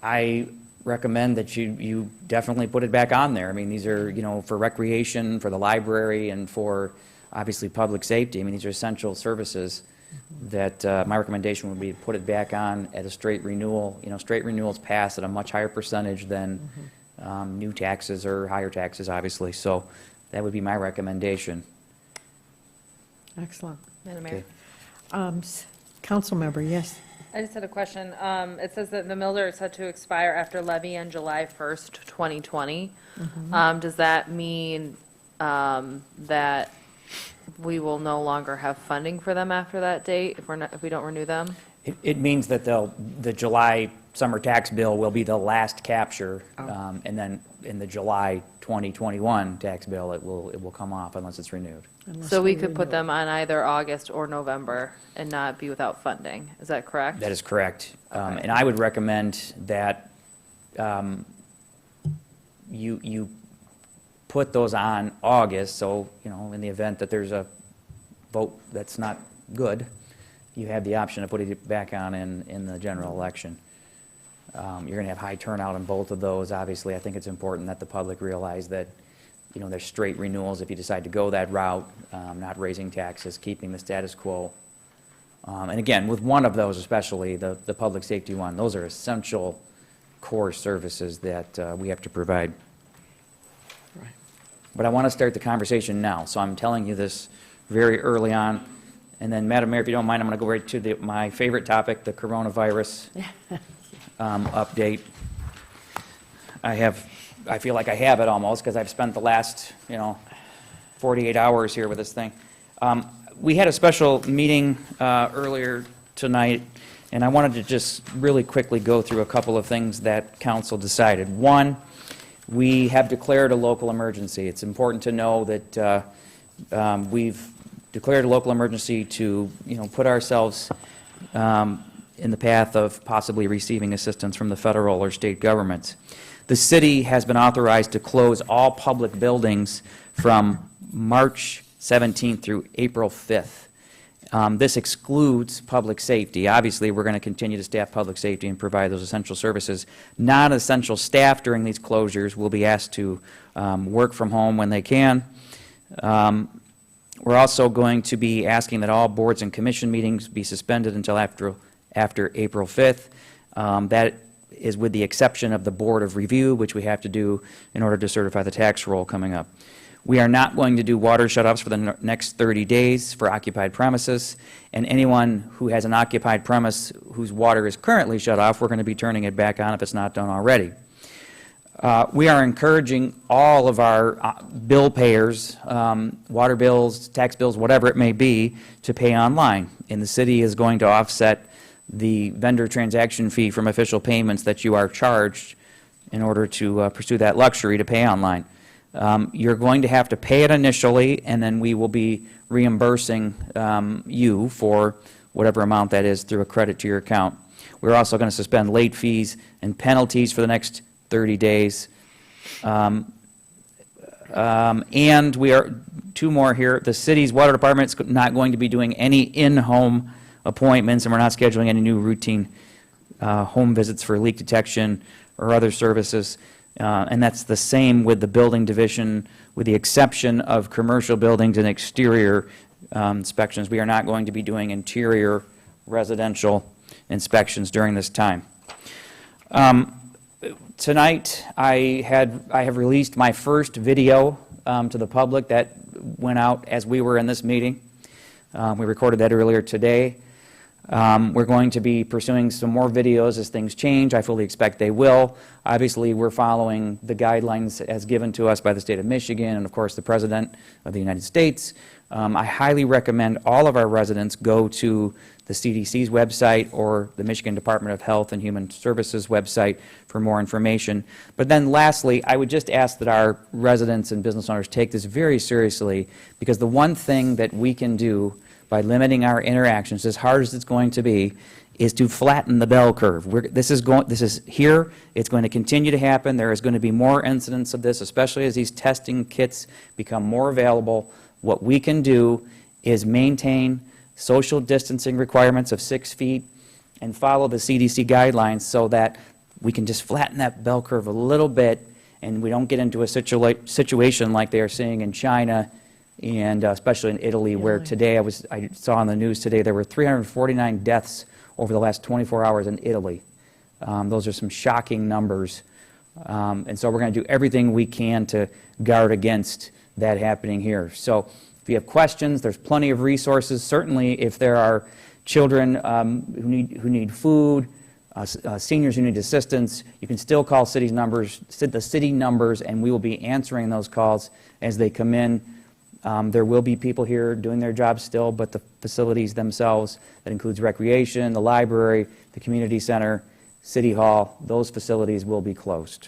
I recommend that you definitely put it back on there. I mean, these are, for recreation, for the library, and for, obviously, public safety. I mean, these are essential services that my recommendation would be to put it back on at a straight renewal. Straight renewals pass at a much higher percentage than new taxes or higher taxes, obviously. So that would be my recommendation. Excellent. Madam Mayor? Council member, yes. I just had a question. It says that the mills are set to expire after levy on July 1st, 2020. Does that mean that we will no longer have funding for them after that date if we don't renew them? It means that the July summer tax bill will be the last capture, and then in the July 2021 tax bill, it will come off unless it's renewed. So we could put them on either August or November and not be without funding. Is that correct? That is correct. And I would recommend that you put those on August, so, in the event that there's a vote that's not good, you have the option of putting it back on in the general election. You're going to have high turnout in both of those. Obviously, I think it's important that the public realize that, there's straight renewals if you decide to go that route, not raising taxes, keeping the status quo. And again, with one of those especially, the public safety one, those are essential core services that we have to provide. Right. But I want to start the conversation now, so I'm telling you this very early on. And then, Madam Mayor, if you don't mind, I'm going to go right to my favorite topic, the coronavirus update. I feel like I have it almost, because I've spent the last, 48 hours here with this thing. We had a special meeting earlier tonight, and I wanted to just really quickly go through a couple of things that council decided. One, we have declared a local emergency. It's important to know that we've declared a local emergency to, put ourselves in the path of possibly receiving assistance from the federal or state governments. The city has been authorized to close all public buildings from March 17th through April 5th. This excludes public safety. Obviously, we're going to continue to staff public safety and provide those essential services. Non-essential staff during these closures will be asked to work from home when they can. We're also going to be asking that all boards and commission meetings be suspended until after April 5th. That is with the exception of the Board of Review, which we have to do in order to certify the tax roll coming up. We are not going to do water shutoffs for the next 30 days for occupied premises, and anyone who has an occupied premise whose water is currently shut off, we're going to be turning it back on if it's not done already. We are encouraging all of our bill payers, water bills, tax bills, whatever it may be, to pay online. And the city is going to offset the vendor transaction fee from official payments that you are charged in order to pursue that luxury to pay online. You're going to have to pay it initially, and then we will be reimbursing you for whatever amount that is through a credit to your account. We're also going to suspend late fees and penalties for the next 30 days. And we are, two more here, the city's water department is not going to be doing any in-home appointments, and we're not scheduling any new routine home visits for leak detection or other services. And that's the same with the building division, with the exception of commercial buildings and exterior inspections. We are not going to be doing interior residential inspections during this time. Tonight, I have released my first video to the public that went out as we were in this meeting. We recorded that earlier today. We're going to be pursuing some more videos as things change. I fully expect they will. Obviously, we're following the guidelines as given to us by the state of Michigan and, of course, the President of the United States. I highly recommend all of our residents go to the CDC's website or the Michigan Department of Health and Human Services website for more information. But then lastly, I would just ask that our residents and business owners take this very seriously, because the one thing that we can do by limiting our interactions, as hard as it's going to be, is to flatten the bell curve. This is here. It's going to continue to happen. There is going to be more incidents of this, especially as these testing kits become more available. What we can do is maintain social distancing requirements of 6 feet and follow the CDC guidelines so that we can just flatten that bell curve a little bit and we don't get into a situation like they are seeing in China and especially in Italy, where today I saw on the news today there were 349 deaths over the last 24 hours in Italy. Those are some shocking numbers. And so we're going to do everything we can to guard against that happening here. So if you have questions, there's plenty of resources. Certainly if there are children who need food, seniors who need assistance, you can still call the city numbers, and we will be answering those calls as they come in. There will be people here doing their jobs still, but the facilities themselves, that includes recreation, the library, the community center, City Hall, those facilities will be closed.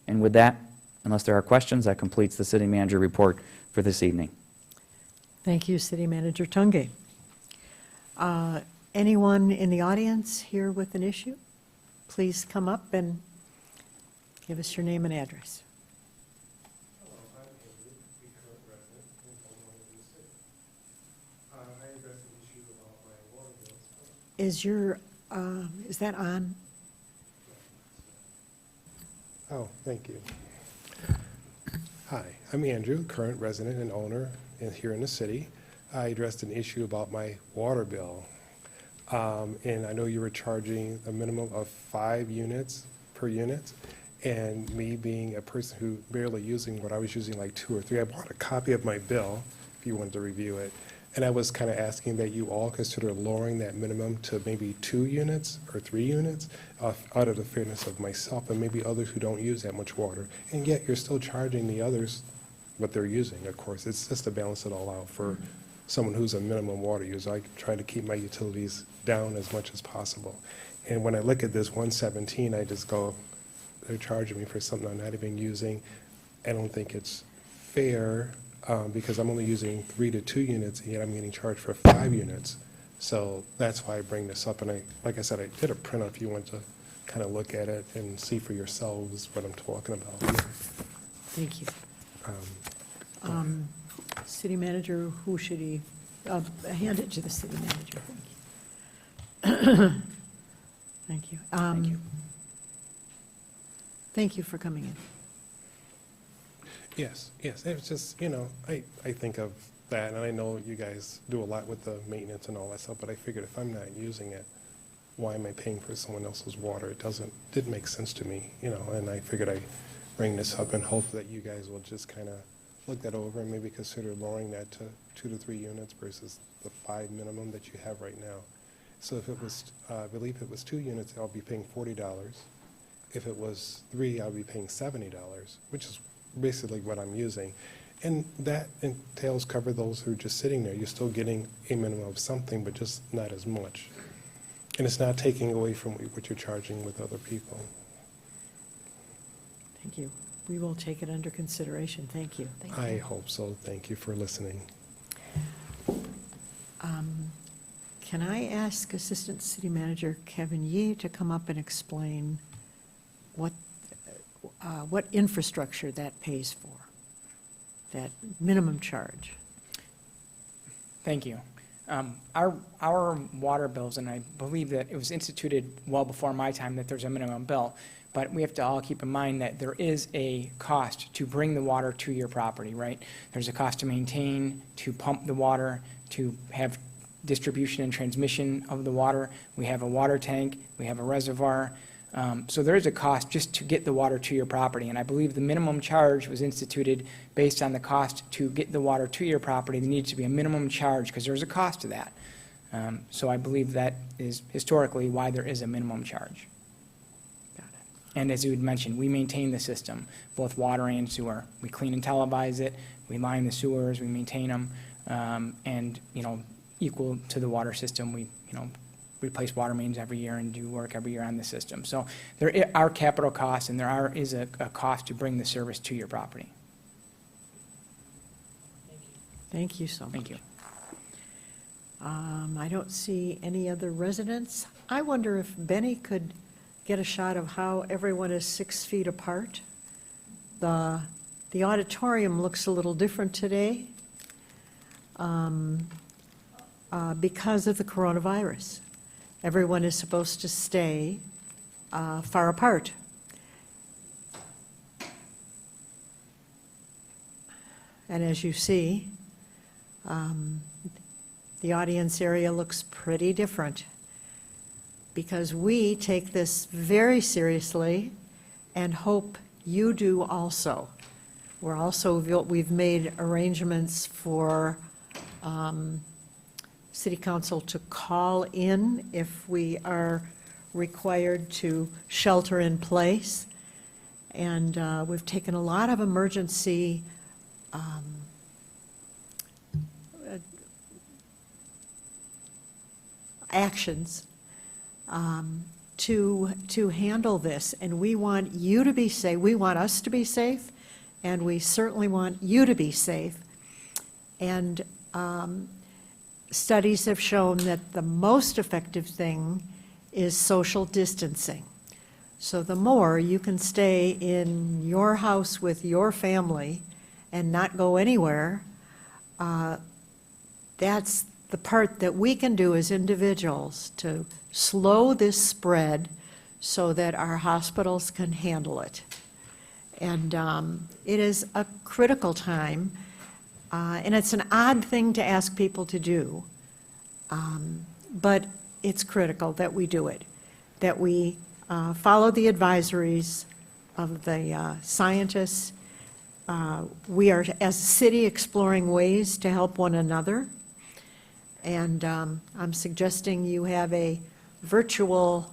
And with that, unless there are questions, that completes the city manager report for this evening. Thank you, City Manager Tunge. Anyone in the audience here with an issue? Please come up and give us your name and address. Is that on? Oh, thank you. Hi, I'm Andrew, current resident and owner here in the city. I addressed an issue about my water bill. And I know you were charging a minimum of 5 units per unit. And me being a person who barely using what I was using like 2 or 3, I bought a copy of my bill if you wanted to review it. And I was kind of asking that you all consider lowering that minimum to maybe 2 units or 3 units out of the fairness of myself and maybe others who don't use that much water. And yet you're still charging the others what they're using, of course. It's just to balance it all out for someone who's a minimum water user. I try to keep my utilities down as much as possible. And when I look at this 117, I just go, they're charging me for something I'm not even using. I don't think it's fair. Because I'm only using 3 to 2 units, and yet I'm getting charged for 5 units. So that's why I bring this up. And like I said, I did a printout if you want to kind of look at it and see for yourselves what I'm talking about. Thank you. City Manager, who should he, hand it to the City Manager. Thank you. Thank you. Thank you. Thank you for coming in. Yes. It's just, I think of that, and I know you guys do a lot with the maintenance and all that stuff, but I figured if I'm not using it, why am I paying for someone else's water? It didn't make sense to me, and I figured I'd bring this up and hope that you guys will just kind of look that over and maybe consider lowering that to 2 to 3 units versus the 5 minimum that you have right now. So if it was, I believe if it was 2 units, I'll be paying $40. If it was 3, I'll be paying $70, which is basically what I'm using. And that entails cover those who are just sitting there. You're still getting a minimum of something, but just not as much. And it's not taking away from what you're charging with other people. Thank you. We will take it under consideration. Thank you. I hope so. Thank you for listening. Can I ask Assistant City Manager Kevin Yee to come up and explain what infrastructure that pays for, that minimum charge? Thank you. Our water bills, and I believe that it was instituted well before my time that there's a minimum bill, but we have to all keep in mind that there is a cost to bring the water to your property, right? There's a cost to maintain, to pump the water, to have distribution and transmission of the water. We have a water tank, we have a reservoir. So there is a cost just to get the water to your property, and I believe the minimum charge was instituted based on the cost to get the water to your property. There needs to be a minimum charge because there's a cost to that. So I believe that is historically why there is a minimum charge. Got it. And as you had mentioned, we maintain the system, both water and sewer. We clean and televise it, we line the sewers, we maintain them, and, equal to the water system, we, replace water mains every year and do work every year on the system. So there are capital costs, and is a cost to bring the service to your property. Thank you so much. Thank you. I don't see any other residents. I wonder if Benny could get a shot of how everyone is 6 feet apart. The auditorium looks a little different today because of the coronavirus. Everyone is supposed to stay far apart. And as you see, the audience area looks pretty different because we take this very seriously and hope you do also. We've made arrangements for City Council to call in if we are required to shelter in place. And we've taken a lot of emergency actions to handle this. And we want you to be safe. We want us to be safe, and we certainly want you to be safe. And studies have shown that the most effective thing is social distancing. So the more you can stay in your house with your family and not go anywhere, that's the part that we can do as individuals to slow this spread so that our hospitals can handle it. And it is a critical time. And it's an odd thing to ask people to do, but it's critical that we do it, that we follow the advisories of the scientists. We are, as a city, exploring ways to help one another. And I'm suggesting you have a virtual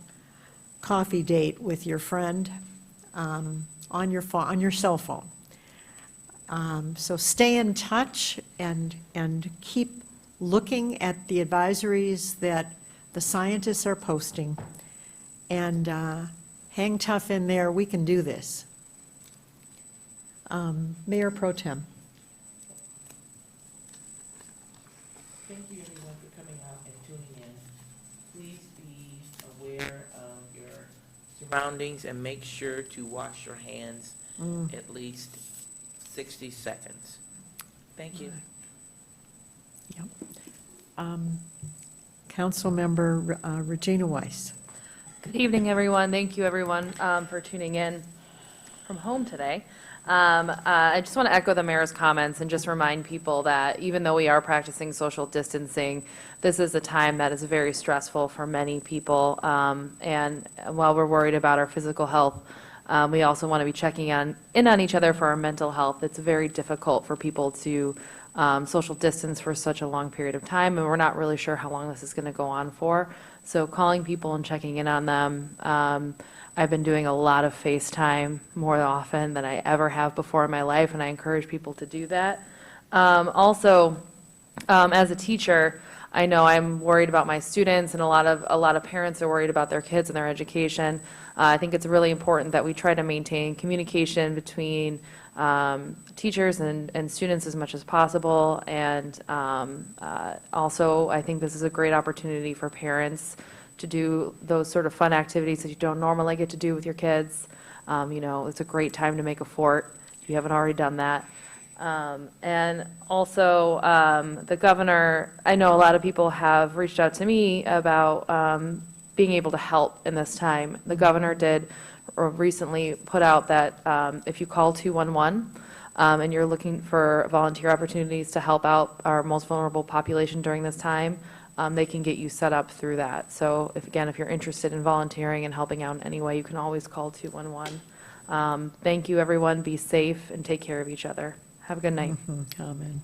coffee date with your friend on your cell phone. So stay in touch and keep looking at the advisories that the scientists are posting. And hang tough in there, we can do this. Mayor Pro Tem. Thank you everyone for coming out and tuning in. Please be aware of your surroundings and make sure to wash your hands at least 60 seconds. Thank you. Yep. Councilmember Regina Weiss. Good evening, everyone. Thank you, everyone, for tuning in from home today. I just want to echo the mayor's comments and just remind people that even though we are practicing social distancing, this is a time that is very stressful for many people. And while we're worried about our physical health, we also want to be checking in on each other for our mental health. It's very difficult for people to social distance for such a long period of time, and we're not really sure how long this is going to go on for. So calling people and checking in on them. I've been doing a lot of FaceTime more often than I ever have before in my life, and I encourage people to do that. Also, as a teacher, I know I'm worried about my students, and a lot of parents are worried about their kids and their education. I think it's really important that we try to maintain communication between teachers and students as much as possible. And also, I think this is a great opportunity for parents to do those sort of fun activities that you don't normally get to do with your kids. It's a great time to make a fort if you haven't already done that. And also, the governor, I know a lot of people have reached out to me about being able to help in this time. The governor did recently put out that if you call 211 and you're looking for volunteer opportunities to help out our most vulnerable population during this time, they can get you set up through that. So if you're interested in volunteering and helping out in any way, you can always call 211. Thank you, everyone. Be safe and take care of each other. Have a good night. Amen.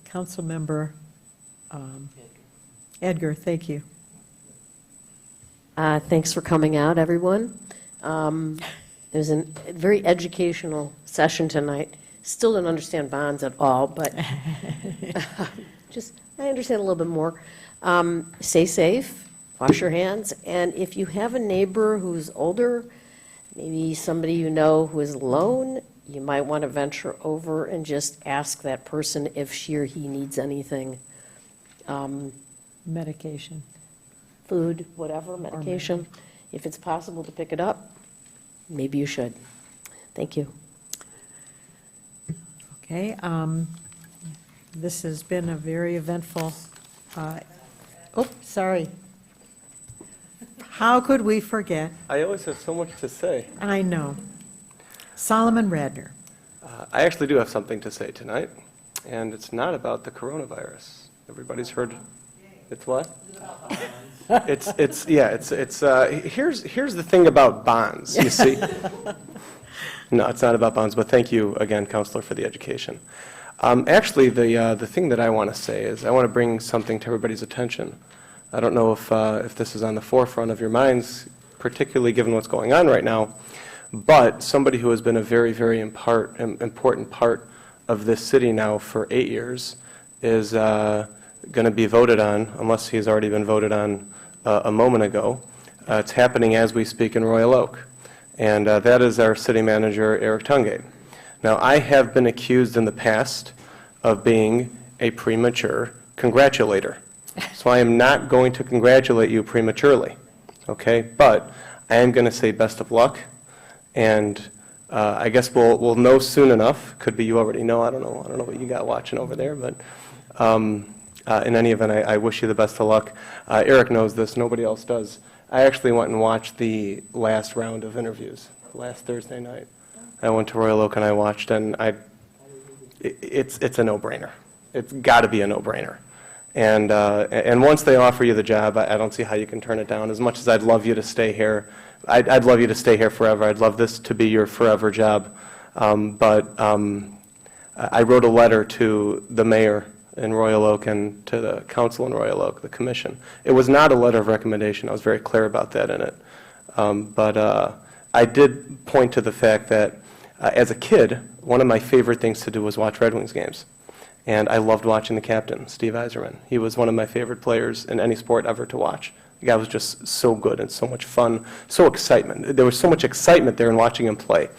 Councilmember Edgar, thank you. Thanks for coming out, everyone. It was a very educational session tonight. Still didn't understand bonds at all, but I understand a little bit more. Stay safe, wash your hands, and if you have a neighbor who's older, maybe somebody you know who is alone, you might want to venture over and just ask that person if she or he needs anything. Medication. Food, whatever, medication. If it's possible to pick it up, maybe you should. Thank you. Okay, this has been a very eventful, sorry. How could we forget? I always have so much to say. I know. Solomon Radner. I actually do have something to say tonight, and it's not about the coronavirus. Everybody's heard. It's what? Here's the thing about bonds, you see. No, it's not about bonds, but thank you again, Counselor, for the education. Actually, the thing that I want to say is I want to bring something to everybody's attention. I don't know if this is on the forefront of your minds, particularly given what's going on right now, but somebody who has been a very, very important part of this city now for 8 years is going to be voted on, unless he's already been voted on a moment ago. It's happening as we speak in Royal Oak, and that is our city manager, Eric Tungate. Now, I have been accused in the past of being a premature congratulator, so I am not going to congratulate you prematurely, okay? But I am going to say best of luck, and I guess we'll know soon enough. Could be you already know. I don't know what you got watching over there, but in any event, I wish you the best of luck. Eric knows this. Nobody else does. I actually went and watched the last round of interviews last Thursday night. I went to Royal Oak and I watched, and it's a no-brainer. It's got to be a no-brainer. And once they offer you the job, I don't see how you can turn it down. As much as I'd love you to stay here, I'd love you to stay here forever. I'd love this to be your forever job. But I wrote a letter to the mayor in Royal Oak and to the council in Royal Oak, the commission. It was not a letter of recommendation. I was very clear about that in it. But I did point to the fact that as a kid, one of my favorite things to do was watch Red Wings games. And I loved watching the captain, Steve Yzerman. He was one of my favorite players in any sport ever to watch. The guy was just so good and so much fun, so excitement. There was so much excitement there in watching him play.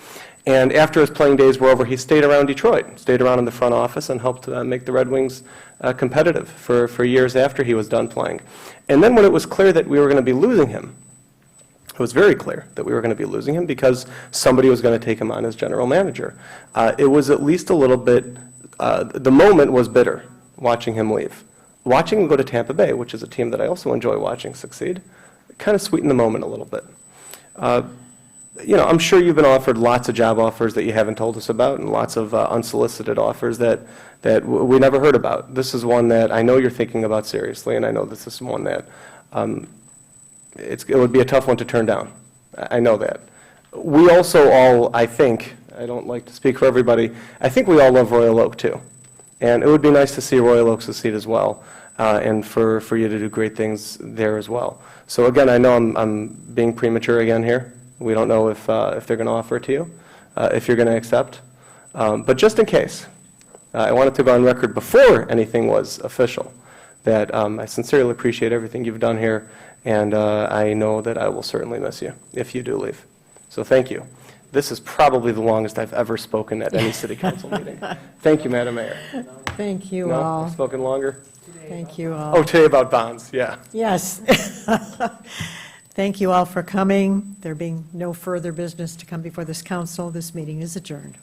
And after his playing days were over, he stayed around Detroit, stayed around in the front office and helped make the Red Wings competitive for years after he was done playing. And then when it was clear that we were going to be losing him, it was very clear that we were going to be losing him because somebody was going to take him on as general manager. It was at least a little bit, the moment was bitter, watching him leave. Watching him go to Tampa Bay, which is a team that I also enjoy watching succeed, kind of sweetened the moment a little bit. I'm sure you've been offered lots of job offers that you haven't told us about and lots of unsolicited offers that we never heard about. This is one that I know you're thinking about seriously, and I know this is one that it would be a tough one to turn down. I know that. We also all, I think, I don't like to speak for everybody, I think we all love Royal Oak too. And it would be nice to see Royal Oak succeed as well, and for you to do great things there as well. So again, I know I'm being premature again here. We don't know if they're going to offer it to you, if you're going to accept. But just in case, I wanted to go on record before anything was official, that I sincerely appreciate everything you've done here, and I know that I will certainly miss you if you do leave. So thank you. This is probably the longest I've ever spoken at any city council meeting. Thank you, Madam Mayor. Thank you No, all. I've spoken longer? Thank you all. Oh, today about bonds, yeah. Yes. Thank you all for coming. There being no further business to come before this council, this meeting is adjourned.